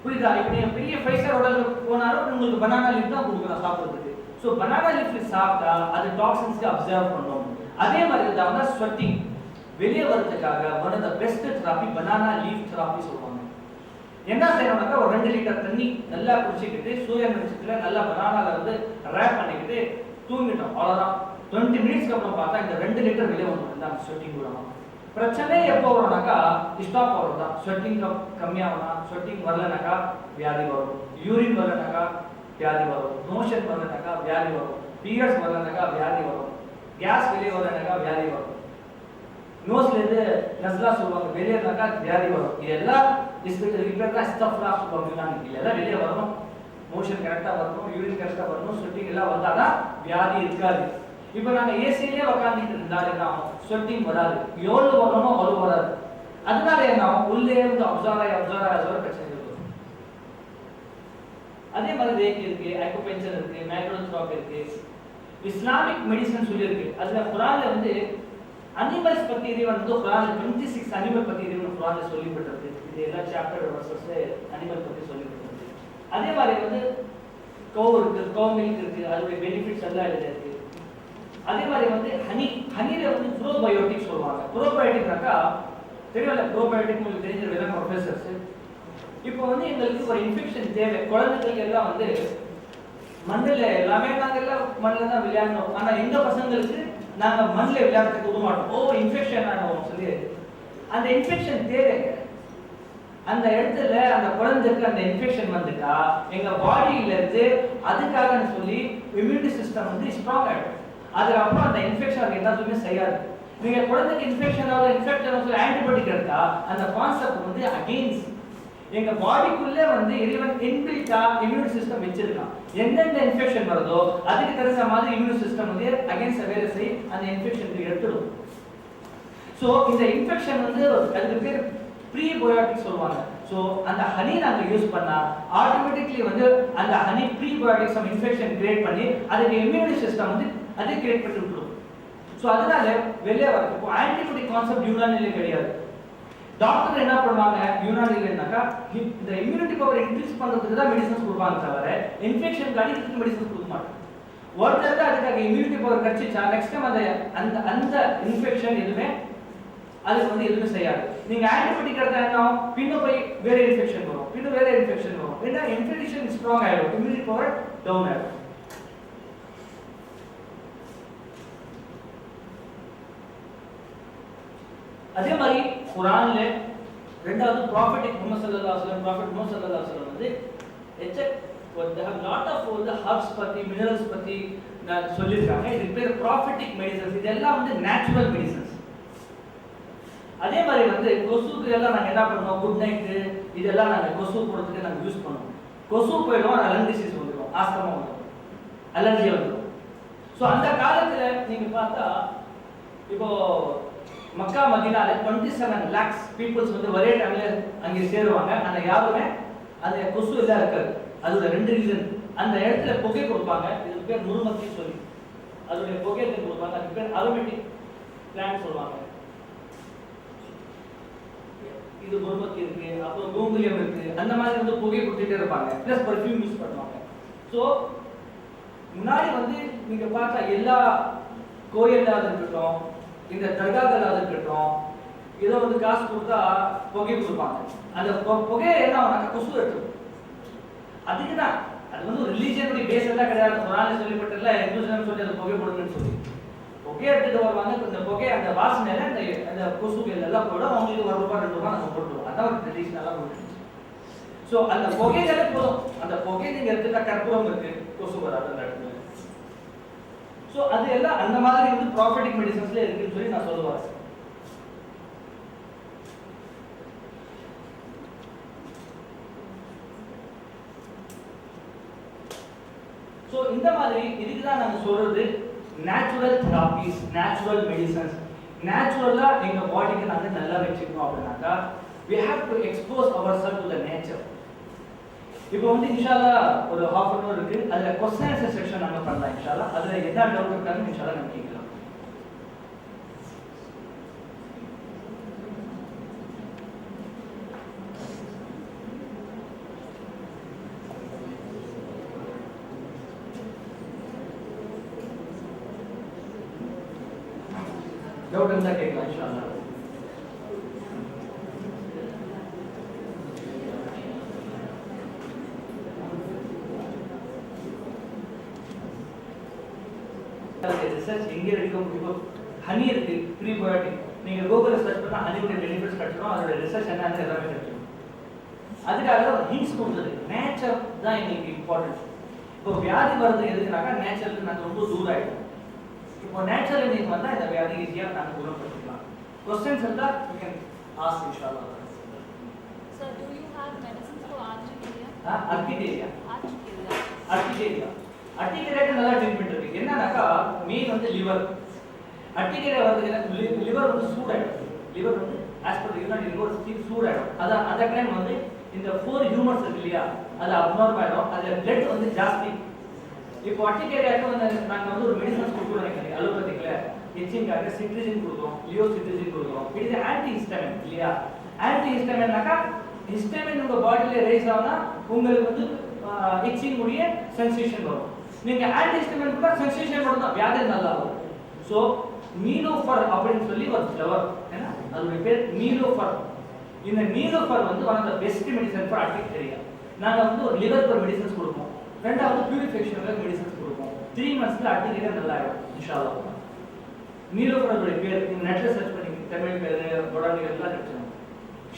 புரியுதா? இப்போ நீங்க பெரிய 5 ஸ்டார் ஹோட்டலுக்கு போனாலும் உங்களுக்கு பனானா லீஃப் தான் கொடுக்குறோம் சாப்பிடுறதுக்கு. ஸோ பனானா லீஃப் சாப்பிட்டா அது டாக்ஸின்ஸ்க்கு அப்சர்வ் பண்ணும். அதே மாதிரி தான் ஸ்வெட்டிங் வெளியே வரதுக்காக one of the best therapy banana leaf therapy சொல்லுவாங்க. என்ன செய்யணும்னாக்கா ஒரு 2 லிட்டர் தண்ணி நல்லா குடிச்சிக்கிட்டு சூரியன் வெளிச்சத்துல நல்லா பனானால வந்து ரேப் பண்ணிக்கிட்டு தூங்கிட்டோம், அவ்வளவுதான். 20 மினிட்ஸ்க்கு அப்புறம் பார்த்தா இந்த 2 லிட்டர் வெளியே வந்துடும் இந்த ஸ்வெட்டிங் மூலமா. பிரச்சனை எப்போ வரும்னாக்கா ஸ்டாப் ஆகும் தான். ஸ்வெட்டிங் கம்மியாகணும், ஸ்வெட்டிங் வரலனாக்கா வியாதி வரும், யூரின் வரலனாக்கா வியாதி வரும், மோஷன் வரலனாக்கா வியாதி வரும், பீரியட்ஸ் வரலனாக்கா வியாதி வரும், கேஸ் வெளியே வரலனாக்கா வியாதி வரும், நோஸ்ல இருந்து நஸ்லா சொல்லுவாங்க வெளியேனாக்கா வியாதி வரும். இதெல்லாம் ரிப்பேர்லாம் ஸ்டஃப்லா சொல்லுவாங்க. இதெல்லாம் வெளியே வரணும், மோஷன் கரெக்டா வரணும், யூரின் கரெக்டா வரணும், ஸ்வெட்டிங் எல்லாம் வந்தாதான் வியாதி இருக்காது. இப்போ நாங்க ஏசியிலே உட்காந்துட்டு இருந்தாலே தான் ஸ்வெட்டிங் வராது, எவ்வளவு வரணுமோ அவ்வளவு வராது. அதனால என்ன உள்ளே இருந்து அப்சர்வ் பிரச்சனை வரும். அதே மாதிரி ரேக் இருக்கு, அக்குபஞ்சர் இருக்கு, மேக்ரோதெரப்பி இருக்கு, இஸ்லாமிக் மெடிசன் சொல்லி இருக்கு. அதுல குர்ஆன்ல வந்து அனிமல்ஸ் பத்தி இறைவன் வந்து குர்ஆன்ல 26 அனிமல் பத்தி இறைவன் குர்ஆன்ல சொல்லிவிட்டிருக்கு. இது எல்லா சாப்டர் வர்சஸ்ல அனிமல் பத்தி சொல்லிவிட்டிருக்கு. அதே மாதிரி வந்து கவ் இருக்கு, கவ் மில்க் இருக்கு, அதோட பெனிஃபிட்ஸ் எல்லாம் இதுல இருக்கு. அதே மாதிரி வந்து ஹனில வந்து ப்ரோபயோட்டிக் சொல்லுவாங்க. ப்ரோபயோட்டிக்னாக்கா தெரியல, ப்ரோபயோட்டிக் உங்களுக்கு தெரிஞ்ச விதம் ப்ரொஃபசர்ஸ். இப்போ வந்து எங்களுக்கு ஒரு இன்ஃபெக்ஷன் தேவை, குழந்தைகளுக்கு எல்லாம் வந்து மண்ணில் எல்லாமே நாங்கள் எல்லாம் மண்ணில் தான் விளையாடணும். ஆனால் எங்க பசங்களுக்கு நாங்கள் மண்ணில் விளையாடுறதுக்கு விட மாட்டோம். இன்ஃபெக்ஷன் ஆகும் சொல்லி அந்த இன்ஃபெக்ஷன் தேவைங்க. அந்த இடத்துல அந்த குழந்தைக்கு அந்த இன்ஃபெக்ஷன் வந்துட்டா எங்க பாடியில இருந்து அதுக்காக சொல்லி இம்யூனிட்டி சிஸ்டம் வந்து ஸ்ட்ராங் ஆகிடும். அதுக்கப்புறம் அந்த இன்ஃபெக்ஷன் எல்லாத்துக்குமே செய்யாது. நீங்க குழந்தைக்கு இன்ஃபெக்ஷன் சொல்லி ஆன்டிபயோட்டிக் எடுத்தா அந்த கான்செப்ட் வந்து அகெயின்ஸ்ட் எங்க பாடிக்குள்ளே வந்து இறைவன் இன்பில்ட்டா இம்யூன் சிஸ்டம் வச்சிருக்கான். எந்தெந்த இன்ஃபெக்ஷன் வருதோ அதுக்கு தகுந்த மாதிரி இம்யூன் சிஸ்டம் வந்து அகைன்ஸ்ட் வேலை செய் அந்த இன்ஃபெக்ஷனுக்கு எடுத்துடும். ஸோ இந்த இன்ஃபெக்ஷன் வந்து அதுக்கு பேர் ப்ரீபயோட்டிக் சொல்லுவாங்க. ஸோ அந்த ஹனி நாங்கள் யூஸ் பண்ணா ஆட்டோமேட்டிக்லி வந்து அந்த ஹனி ப்ரீபயோட்டிக்ஸ் இன்ஃபெக்ஷன் கிரியேட் பண்ணி அதுக்கு இம்யூனிட்டி சிஸ்டம் வந்து அதை கிரியேட் பண்ணி விட்டுரும். ஸோ அதனால வெளியே வரது இப்போ ஆன்டிபயோட்டிக் கான்செப்ட் யூனானிலே கிடையாது. டாக்டர் என்ன பண்ணுவாங்க யூனானிலனாக்கா இந்த இம்யூனிட்டி பவர் இன்க்ரீஸ் பண்றதுக்கு தான் மெடிசன்ஸ் கொடுப்பாங்க, தவிர இன்ஃபெக்ஷன் அடிக்கிறதுக்கு மெடிசன்ஸ் கொடுக்க மாட்டாங்க. ஒருத்தர் தான் அதுக்காக இம்யூனிட்டி பவர் கிடைச்சிச்சா நெக்ஸ்ட் டைம் அந்த அந்த இன்ஃபெக்ஷன் எதுவுமே அதுக்கு வந்து எதுவுமே செய்யாது. நீங்க ஆன்டிபயோட்டிக் எடுத்தா என்ன பின்ன போய் வேற இன்ஃபெக்ஷன் வரும், பின்ன வேற இன்ஃபெக்ஷன் வரும். ஏன்னா இன்ஃபெக்ஷன் ஸ்ட்ராங் ஆயிடும், இம்யூனிட்டி பவர் டவுன் ஆயிடும். அதே மாதிரி குர்ஆன்ல ரெண்டாவது ப்ராஃபிட்டிக் முஹம்மது ஸல்லல்லாஹு அலைஹி வஸல்லம் ப்ராஃபிட் முஹம்மது ஸல்லல்லாஹு அலைஹி வஸல்லம் வந்து they have lot of the herbs பத்தி மினரல்ஸ் பத்தி நான் சொல்லிருக்காங்க. இது பேர் ப்ராஃபிட்டிக் மெடிசன்ஸ். இதெல்லாம் வந்து நேச்சுரல் மெடிசன்ஸ். அதே மாதிரி வந்து கொசுக்கு எல்லாம் நாங்க என்ன பண்ணுவோம், குட் நைட் இதெல்லாம் நாங்க கொசு போடுறதுக்கு நாங்க யூஸ் பண்ணுவோம். கொசு போயிடும், லங் டிசீஸ் வந்துடும், ஆஸ்துமா வந்துடும், அலர்ஜி வந்துடும். ஸோ அந்த காலத்துல நீங்க பார்த்தா இப்போ மக்கா மதீனால 27 lakhs பீப்புள்ஸ் வந்து ஒரே டைம்ல அங்கே சேருவாங்க. அந்த யாருமே அந்த கொசு எல்லாம் இருக்காது. அதோட ரெண்டு ரீசன். அந்த இடத்துல புகை கொடுப்பாங்க, இதுக்கு பேர் முருமத்தி சொல்லி அதோடைய புகையை கொடுப்பாங்க, அதுக்கு பேர் அரோமேட்டிக் பிளான்ட் சொல்லுவாங்க. இது முருமத்தி இருக்கு, அப்புறம் கோங்குலியம் இருக்கு, அந்த மாதிரி வந்து புகை கொடுத்துட்டே இருப்பாங்க, பிளஸ் பர்ஃபியூம் யூஸ் பண்ணுவாங்க. ஸோ முன்னாடி வந்து நீங்க பார்த்தா எல்லா கோயிலாக இருக்கட்டும், இந்த தர்காக்களாக இருக்கட்டும், ஏதோ வந்து காசு கொடுத்தா புகை கொடுப்பாங்க. அந்த புகையை என்ன ஆகுனாக்கா கொசு எடுத்துரும். அதுக்கு தான் அது வந்து ரிலீஜியனுடைய பேஸ் எல்லாம் கிடையாது. குர்ஆன்ல சொல்லப்பட்டதுல இந்துஸ்லாம் சொல்லி அந்த புகை போடுங்கன்னு சொல்லி புகை எடுத்துட்டு வருவாங்க. இந்த புகை அந்த வாசனையில அந்த கொசுகள் எல்லாம் போட அவங்களுக்கு ₹1 ₹2 நம்ம போட்டுருவோம். அதான் ஒரு ட்ரெடிஷனலாக போட்டுருச்சு. ஸோ அந்த புகைகளே போதும். அந்த புகை நீங்க எடுத்துட்டா கற்பூரம் இருக்கு, கொசு வராது அந்த இடத்துல. ஸோ அது எல்லாம் அந்த மாதிரி வந்து ப்ராஃபிட்டிக் மெடிசன்ஸ்ல இருக்குன்னு சொல்லி நான் சொல்லுவேன். ஸோ இந்த மாதிரி இதுக்கு தான் நாங்கள் சொல்றது நேச்சுரல் தெராபிஸ், நேச்சுரல் மெடிசன்ஸ். நேச்சுரலா எங்க பாடிக்கு நாங்கள் நல்லா வச்சுக்கணும் அப்படின்னாக்கா we have to expose ourselves to the nature. இப்போ வந்து இன்ஷால்லா ஒரு half an hour இருக்கு, அதுல क्वेश्चन ஆன்சர் செக்ஷன் நாங்க பண்ணலாம் இன்ஷால்லா. அதுல என்ன டவுட் இருக்கான்னு இன்ஷால்லா நம்ம கேட்கலாம். டவுட் இருந்தா கேட்கலாம் இன்ஷால்லா. ரிசர்ச் எங்க இருக்கும்? இப்போ ஹனி இருக்கு, ப்ரீபயோட்டிக். நீங்க கூகுள்ல சர்ச் பண்ணா ஹனியோட பெனிஃபிட்ஸ் கிடைச்சிடும், அதோட ரிசர்ச் என்னன்னு எல்லாமே கிடைச்சிடும். அதுக்காக ஒரு ஹிண்ட்ஸ் கொடுத்தது. நேச்சர் தான் எங்களுக்கு இம்பார்ட்டன்ட். இப்போ வியாதி வருது எதுக்குனாக்கா நேச்சருக்கு நாங்கள் ரொம்ப தூரம் ஆயிடும். இப்போ நேச்சுரல் நீங்க வந்தா இந்த வியாதி ஈஸியா நாங்கள் குணப்படுத்திக்கலாம். क्वेश्चंस இருந்தா you can ask inshallah. Sir, do you have medicines for urticaria? Urticaria. Urticaria. Urticaria. Urticaria நல்லா ட்ரீட்மெண்ட் இருக்கு. என்னன்னாக்கா மெயின் வந்து லிவர். Urticaria வந்து லிவர் வந்து சூடாயிடும். லிவர் வந்து as per யூனானி லிவர் சூடாயிடும். அதான் அந்த டைம் வந்து இந்த 4 ஹியூமர்ஸ் இருக்கு இல்லையா, அது அப்நார்மல் ஆயிடும். அதுல பிளட் வந்து ஜாஸ்தி. இப்போ அர்டிகேரியாக்கு வந்து நாங்க வந்து ஒரு மெடிசன்ஸ் கொடுக்குறோம். எனக்கு அலோபதிக்ல எச்சிங்காக சிட்ரிஜின் கொடுக்குறோம், லியோ சிட்ரிஜின் கொடுக்குறோம். இட் இஸ் ஆன்டி ஹிஸ்டமின் இல்லையா. ஆன்டி ஹிஸ்டமின்னாக்கா ஹிஸ்டமின் உங்க பாடியில ரைஸ் ஆனா உங்களுக்கு வந்து எச்சிங் உடைய சென்சேஷன் வரும். நீங்க ஆன்டி ஹிஸ்டமின் கூட சென்சேஷன் மட்டும் தான், வியாதி நல்லா வரும். ஸோ நீலோஃபர் அப்படின்னு சொல்லி ஒரு ஃப்ளவர், ஏன்னா அதோட பேர் நீலோஃபர். இந்த நீலோஃபர் வந்து one of the best medicine for urticaria. நாங்க வந்து ஒரு லிவர் மெடிசன்ஸ் கொடுப்போம், ரெண்டாவது பியூரிஃபிகேஷனுக்கு மெடிசன்ஸ் கொடுப்போம். 3 monthsல அர்டிகேரியா நல்லா ஆயிடும் இன்ஷாஅல்லாஹ். நீலோஃபரோட பேர் நீங்க நெட்ல சர்ச் பண்ணி தமிழ் பேர் பொட்டானிக்கல் எல்லாம் கிடைச்சிடும்.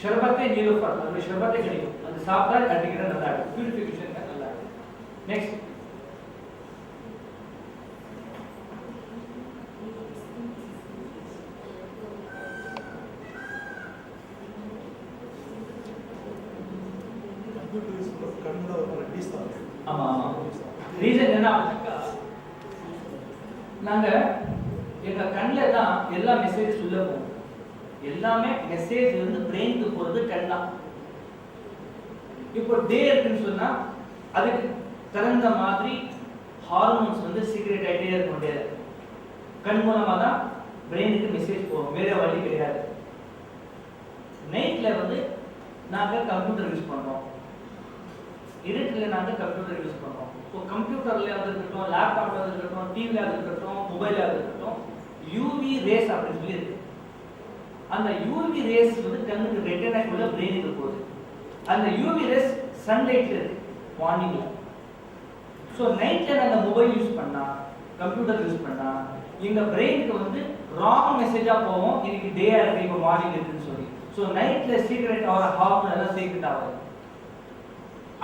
ஷர்பத்தே நீலோஃபர், அது ஷர்பத்தே கிடைக்கும். அது சாப்பிட்டா அர்டிகேரியா நல்லா ஆயிடும், பியூரிஃபிகேஷனுக்கு நல்லா ஆயிடும். நெக்ஸ்ட் ஆமா ஆமா ரீசன் என்ன அப்படின்னா நாங்க எங்க கண்ணுல தான் எல்லா மெசேஜ் உள்ள போகும். எல்லாமே மெசேஜ் வந்து பிரெயினுக்கு போறது கண் தான். இப்போ டே இருக்குன்னு சொன்னா அதுக்கு தகுந்த மாதிரி ஹார்மோன்ஸ் வந்து சீக்ரெட் ஆகிட்டே இருக்கும். கண் மூலமா தான் பிரெயினுக்கு மெசேஜ் போகும், வேற வழி கிடையாது. நைட்ல வந்து நாங்க கம்ப்யூட்டர் யூஸ் பண்றோம், இருட்டில் நாங்கள் கம்ப்யூட்டர் யூஸ் பண்ணுறோம். ஸோ கம்ப்யூட்டர்ல இருக்கட்டும், லேப்டாப்ல இருக்கட்டும், டிவில இருக்கட்டும், மொபைல்ல இருக்கட்டும், யூவி ரேஸ் அப்படின்னு சொல்லி இருக்கு. அந்த யூவி ரேஸ் வந்து கண்ணுக்கு ரெட்டினாக்குள்ள பிரெயினுக்கு போகுது. அந்த யூவி ரேஸ் சன்லைட்ல இருக்கு மார்னிங்ல. ஸோ நைட்ல நாங்கள் மொபைல் யூஸ் பண்ணா, கம்ப்யூட்டர் யூஸ் பண்ணா எங்க பிரெயினுக்கு வந்து ராங் மெசேஜா போவோம், இன்னைக்கு டே இருக்கு இப்போ மார்னிங் இருக்குன்னு சொல்லி. ஸோ நைட்ல சீக்கிரட் ஆகிற ஹார்மோன் எல்லாம் சீக்கிரட் ஆகுது.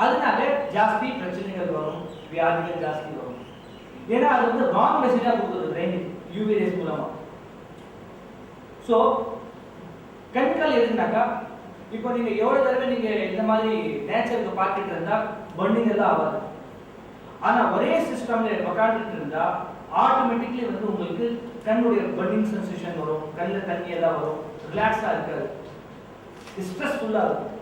அதனால ஜாஸ்தி பிரச்சனைகள் வரும், வியாதிகள் ஜாஸ்தி வரும். ஏன்னா அது வந்து ராங் மெசேஜா கொடுக்குது பிரெயின் யூவி ரேஸ் மூலமா. ஸோ கெமிக்கல் எதுனாக்கா, இப்போ நீங்க எவ்வளவு தடவை நீங்க இந்த மாதிரி நேச்சருக்கு பார்த்துட்டு இருந்தா பர்னிங் எல்லாம் ஆகாது. ஆனா ஒரே சிஸ்டம்ல உட்காந்துட்டு இருந்தா ஆட்டோமேட்டிக்லி வந்து உங்களுக்கு கண்ணுடைய பர்னிங் சென்சேஷன் வரும், கண்ணில் தண்ணி எல்லாம் வரும், ரிலாக்ஸா இருக்காது, ஸ்ட்ரெஸ்ஃபுல்லா இருக்கும்.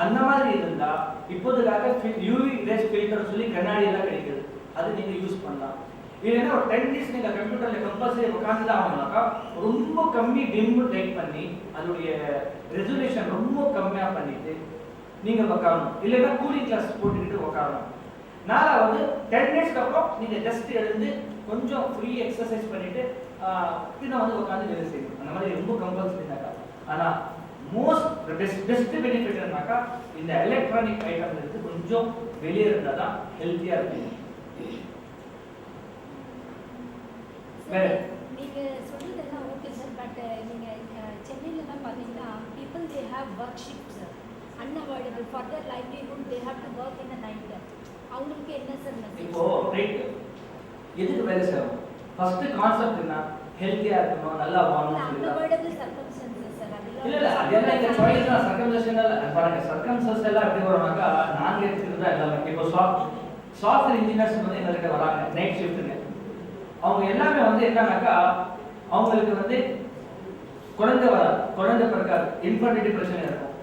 அந்த மாதிரி இருந்தா இப்போதுக்காக யூவி ரேஸ் ஃபில்டர் சொல்லி கண்ணாடி எல்லாம் கிடைக்குது, அது நீங்க யூஸ் பண்ணலாம். இல்லைன்னா ஒரு 10 days நீங்க கம்ப்யூட்டர்ல கம்பல்சரி உட்காந்து தான் ஆகணும்னாக்கா ரொம்ப கம்மி டிம் லைட் பண்ணி அதோடைய ரெசல்யூஷன் ரொம்ப கம்மியா பண்ணிட்டு நீங்க உட்காரணும். இல்லைன்னா கூலிங் கிளாஸ் போட்டுக்கிட்டு உட்காரணும். நாலாவது 10 days அப்புறம் நீங்க ஜஸ்ட் எழுந்து கொஞ்சம் ஃப்ரீ எக்ஸசைஸ் பண்ணிட்டு பின்ன வந்து உட்காந்து வேலை செய்யணும். அந்த மாதிரி ரொம்ப கம்பல்சரினாக்கா. ஆனா மோஸ்ட் பெஸ்ட் பெனிஃபிட் என்னன்னாக்கா இந்த எலக்ட்ரானிக் ஐட்டம்ல இருந்து கொஞ்சம் வெளியே இருந்தால் தான் ஹெல்த்தியா இருக்கும். நீங்க சொல்றதெல்லாம் ஓகே சார். பட் நீங்க சென்னையில தான் பாத்தீங்கன்னா people they have work shifts unavoidable for their livelihood, they have to work in the night. அவங்களுக்கு என்ன சார் மெசேஜ்? இப்போ ரைட் எதுக்கு வேலை செய்யணும்? ஃபர்ஸ்ட் கான்செப்ட் என்ன? ஹெல்த்தியா இருக்கணும், நல்லா வாழணும் சொல்லுங்க. unavoidable circumstances sir. இல்ல அதெல்லாம் இந்த சாய்ஸ் தான். சர்க்கம்சன்ஷனல் பாருங்க, சர்க்கம்சன்ஸ் எல்லாம் எப்படி வரும்னாக்கா நாங்க எடுத்துக்கிறது தான் எல்லாமே. இப்போ சாஃப்ட்வேர் இன்ஜினியர்ஸ் வந்து எங்களுக்கு வராங்க நைட் ஷிஃப்ட்டுங்க. அவங்க எல்லாமே வந்து என்னன்னாக்கா அவங்களுக்கு வந்து குழந்தை வராது, குழந்தை பிறக்காது, இன்ஃபர்டிலிட்டி பிரச்சனை இருக்கும்,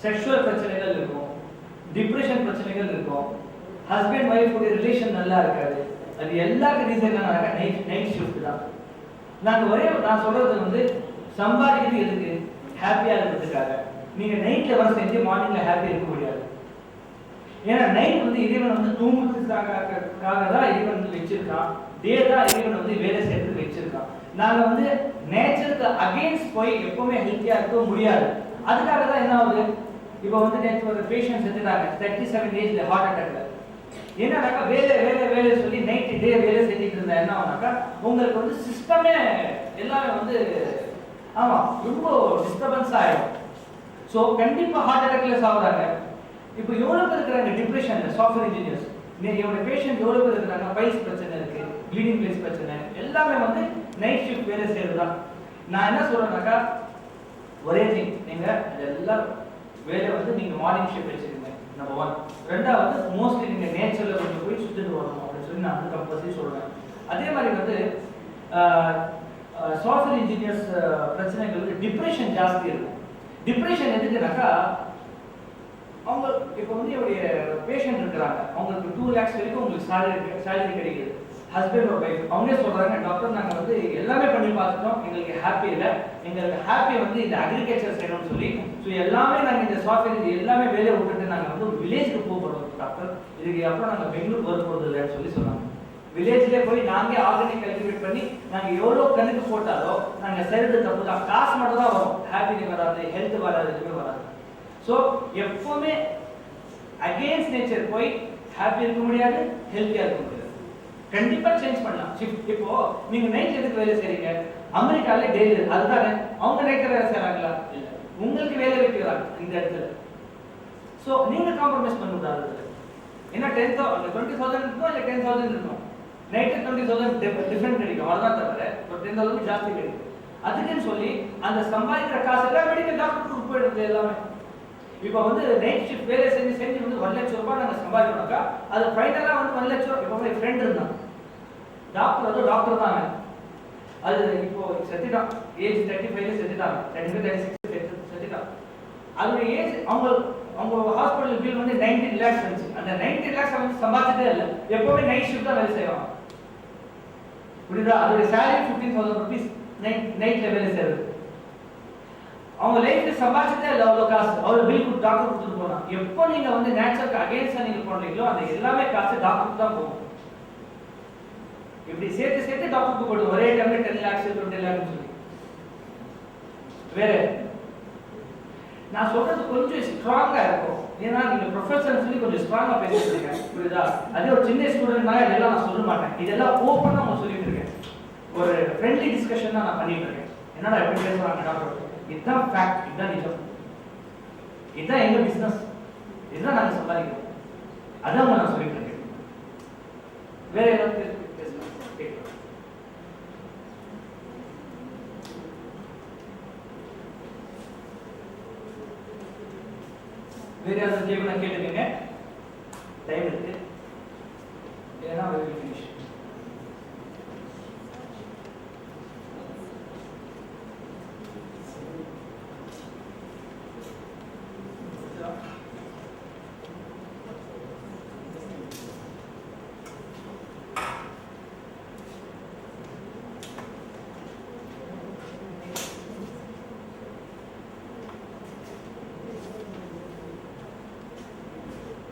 செக்ஷுவல் பிரச்சனைகள் இருக்கும், டிப்ரெஷன் பிரச்சனைகள் இருக்கும், ஹஸ்பண்ட் ஒய்ஃப் உடைய ரிலேஷன் நல்லா இருக்காது. அது எல்லாத்துக்கும் ரீசன் என்னன்னாக்கா நைட் ஷிஃப்ட் தான். நான் சொல்றது வந்து சம்பாதிக்கிறது எதுக்கு? ஹாப்பியா இருக்கிறதுக்காக. நீங்க நைட்ல வர செஞ்சு மார்னிங்ல ஹாப்பியா இருக்க முடியாது. ஏன்னா நைட் வந்து இறைவன் வந்து தூங்குறதுக்காக தான் இறைவன் வந்து வச்சிருக்கான். டே தான் இறைவன் வந்து வேலை செய்யறதுக்கு வச்சிருக்கான். நாங்க வந்து நேச்சருக்கு அகைன்ஸ்ட் போய் எப்பவுமே ஹெல்த்தியா இருக்க முடியாது. அதுக்காக தான் என்ன ஆகுது, இப்போ வந்து நேற்று ஒரு பேஷண்ட் செத்துட்டாங்க 37 ஏஜ்ல ஹார்ட் அட்டாக்ல. என்னன்னாக்கா வேலை சொல்லி நைட் டே வேலை செஞ்சுட்டு இருந்தா என்ன ஆகுனாக்கா உங்களுக்கு வந்து சிஸ்டமே எல்லாமே வந்து ஆமா ரொம்ப டிஸ்டர்பன்ஸ் ஆயிடும். ஸோ கண்டிப்பா ஹார்ட் அட்டாக்ல சாகுறாங்க. இப்போ எவ்வளவு பேர் இருக்கிறாங்க டிப்ரெஷன்ல சாஃப்ட்வேர் இன்ஜினியர்ஸ்? என்னோட பேஷண்ட் எவ்வளவு பேர் இருக்கிறாங்க பைல்ஸ் பிரச்சனை இருக்கு, ப்ளீடிங் பிளேஸ் பிரச்சனை, எல்லாமே வந்து நைட் ஷிஃப்ட் வேலை செய்யறது தான். நான் என்ன சொல்றேன்னாக்கா ஒரே திங், நீங்க இதெல்லாம் வேலை வந்து நீங்க மார்னிங் ஷிஃப்ட் வச்சிருக்கீங்க நம்பர் 1. ரெண்டாவது மோஸ்ட்லி நீங்க நேச்சர்ல கொஞ்சம் போய் சுத்திட்டு வரணும் அப்படின்னு சொல்லி நான் வந்து கம்பல்சரி சொல்றேன். அதே மாதிரி வந்து சாஃப்ட்வேர் இன்ஜினியர்ஸ் பிரச்சனைகள் வந்து டிப்ரெஷன் ஜாஸ்தி இருக்கும். டிப்ரெஷன் எதுக்குனாக்கா அவங்க இப்போ வந்து என்னுடைய பேஷண்ட் இருக்கிறாங்க, அவங்களுக்கு 2 lakhs வரைக்கும் உங்களுக்கு சேலரி கிடைக்குது. ஹஸ்பண்ட் ஒரு வைஃப் அவங்களே சொல்றாங்க, டாக்டர் நாங்கள் வந்து எல்லாமே பண்ணி பார்த்துட்டோம், எங்களுக்கு ஹாப்பி இல்லை, எங்களுக்கு ஹாப்பி வந்து இந்த அக்ரிகல்ச்சர் செய்யணும்னு சொல்லி ஸோ எல்லாமே நாங்கள் இந்த சாஃப்ட்வேர் இது எல்லாமே வேலையை விட்டுட்டு நாங்கள் வந்து ஒரு வில்லேஜுக்கு போகிறோம் டாக்டர், இதுக்கு அப்புறம் நாங்கள் பெங்களூர் வர போகிறது இல்லைன்னு சொல்லி சொன்னாங்க. வில்லேஜ்லேயே போய் நாங்கள் ஆர்கானிக் கல்டிவேட் பண்ணி நாங்கள் எவ்வளோ கணக்கு போட்டாலோ நாங்கள் செய்கிறது தப்பு தான், காசு மட்டும் தான் வரும், ஹாப்பினஸ் வராது, ஹெல்த் வராது, எதுவுமே வராது. ஸோ எப்பவுமே அகெயின்ஸ்ட் நேச்சர் போய் ஹாப்பி இருக்க முடியாது, ஹெல்த்தியா இருக்க முடியாது. கண்டிப்பா சேஞ்ச் பண்ணலாம் ஷிஃப்ட். இப்போ நீங்க நைட் எதுக்கு வேலை செய்றீங்க? அமெரிக்கால டே அதுதானே, அவங்க நைட்ல வேலை செய்றாங்களா? இல்ல, உங்களுக்கு வேலை வைக்கிறாங்க இந்த இடத்துல. ஸோ நீங்க காம்ப்ரமைஸ் பண்ண கூடாது. ஏன்னா 10,000 20,000 இருக்கும் இல்லை 10,000 இருக்கும், நைட்டு 20,000 டிஃபரெண்ட் கிடைக்கும், அவ்வளோதான் தவிர ஒரு 10,000 ஜாஸ்தி கிடைக்கும். அதுக்குன்னு சொல்லி அந்த சம்பாதிக்கிற காசு எல்லாம் மெடிக்கல் டாக்டருக்கு போயிடுது எல்லாமே. இப்போ வந்து நைட் ஷிஃப்ட் வேலை செஞ்சு வந்து 1 லட்சம் ரூபாய் நாங்கள் சம்பாதிக்கணும்க்கா அது ஃபைனலாக வந்து 1 லட்சம் ரூபாய். இப்போ என் ஃப்ரெண்ட் இருந்தான் டாக்டர், அதுவும் டாக்டர் தாங்க, அது இப்போ செத்துட்டான், ஏஜ் 35 செத்துட்டாங்க, 35 36 செத்துட்டான். அதோட ஏஜ் அவங்க ஹாஸ்பிட்டல் பில் வந்து 19 lakhs வந்துச்சு. அந்த 19 lakhs வந்து சம்பாதிச்சதே இல்லை, எப்பவுமே நைட் ஷிஃப்ட் தான் வேலை செய்வாங்க. புரியுதா? அதோட சேலரி 15,000 rupees நைட்ல வேலை செய்யறது. அவங்க லைஃப்ல சம்பாதிச்சதே இல்லை அவ்வளோ காசு, அவ்வளோ பில் கொடுத்து டாக்டர் கொடுத்துட்டு போனா. எப்போ நீங்க வந்து நேச்சருக்கு அகேன்ஸ்டா நீங்க பண்றீங்களோ அந்த எல்லாமே காசு டாக்டருக்கு தான் போகும். இப்படி சேர்த்து டாக்டருக்கு போடுவோம் ஒரே டைம்ல 10 lakhs 20 lakhs சொல்லி. வேற நான் சொல்றது கொஞ்சம் ஸ்ட்ராங்கா இருக்கும், ஏன்னா நீங்க ப்ரொஃபசர் சொல்லி கொஞ்சம் ஸ்ட்ராங்கா பேசிட்டு, புரியுதா? அதே ஒரு சின்ன ஸ்டூடெண்ட் தான் இதெல்லாம் நான் சொல்ல மாட்டேன், இதெல்லாம் ஓப்பனா நான் சொல்லிட்டு இருக்கேன். ஒரு ஃப்ரெண்ட்லி டிஸ்கஷன் தான் நான் பண்ணிட்டு இருக்கேன். என்னடா எப்படி பேசுறாங்க டாக்டர், இதுதான் ஃபேக்ட், இதுதான் நிஜம். இதுதான் எங்க பிசினஸ், இதுதான் நாங்க சம்பாதிக்கிறோம். அதான் நான் சொல்லிட்டு இருக்கேன். வேற ஏதாவது பேசணும் கேட்கலாம். வேற யாராவது கேட்கணும் கேட்டுக்கங்க. டைம் இருக்கு. ஏன்னா we will finish.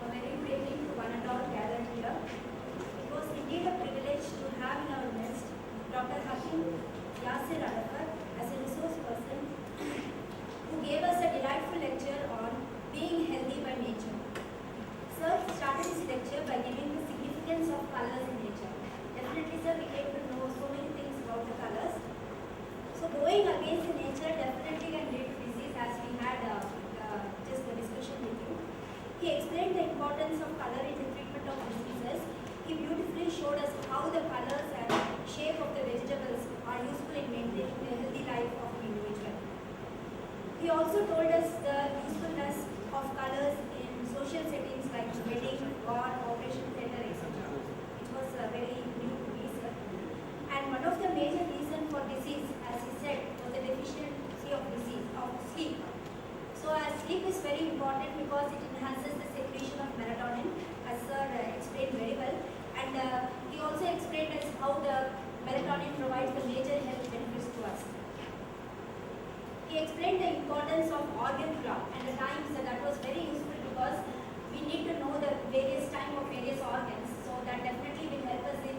A very good evening to one and all gathered here. It was indeed a privilege to have in our midst Dr. Hakim Yasir Arafat as a resource person who gave us a delightful lecture on being healthy by nature. Sir started his lecture by giving the significance of colors in nature. Definitely, sir, we came to know so many things about the colors. So going against the nature definitely can lead to disease, as we had just the discussion with you. He explained the importance of color in the treatment of diseases. He beautifully showed us how the colors and shape of the vegetables are useful in maintaining the healthy life of an individual. He also told us the usefulness of colors in social settings like wedding, war, operation theatre, etc. It was very new to me, sir. And one of the major reasons for disease, as he said, was the deficiency of sleep. So as sleep is very important because it enhances the secretion of melatonin, as sir explained very well. And he also explained us how the melatonin provides the major health benefits to us. He explained the importance of organ clock and the times, and that was very useful because we need to know the various time of various organs. So that definitely will help us in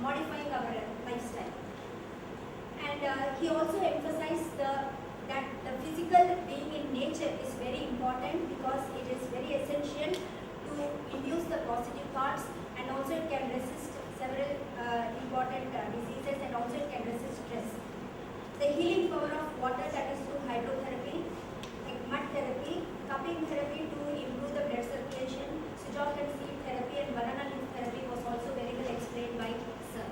modifying our lifestyle. And he also emphasized that the physical being in nature is very important because it is very essential to induce the positive thoughts, and also it can resist several important diseases, and also it can resist stress. The healing power of water, that is through hydrotherapy, like mud therapy, cupping therapy to improve the blood circulation, sugarcane seed therapy and banana leaf therapy was also very well explained by sir.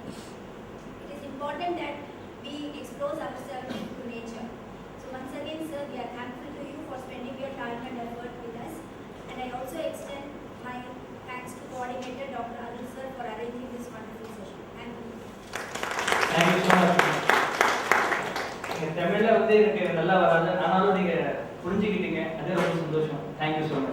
It is important that we expose ourselves to nature. So once again, sir, we are thankful to you for spending your time and effort with us. And I also extend my thanks to coordinator Dr. Arun sir for arranging this wonderful session. Thank you. Thank you so much. நீங்க தமிழ்ல வந்து எனக்கு நல்லா வராது, ஆனாலும் நீங்க புரிஞ்சுக்கிட்டீங்க, அது ரொம்ப சந்தோஷம். Thank you so much.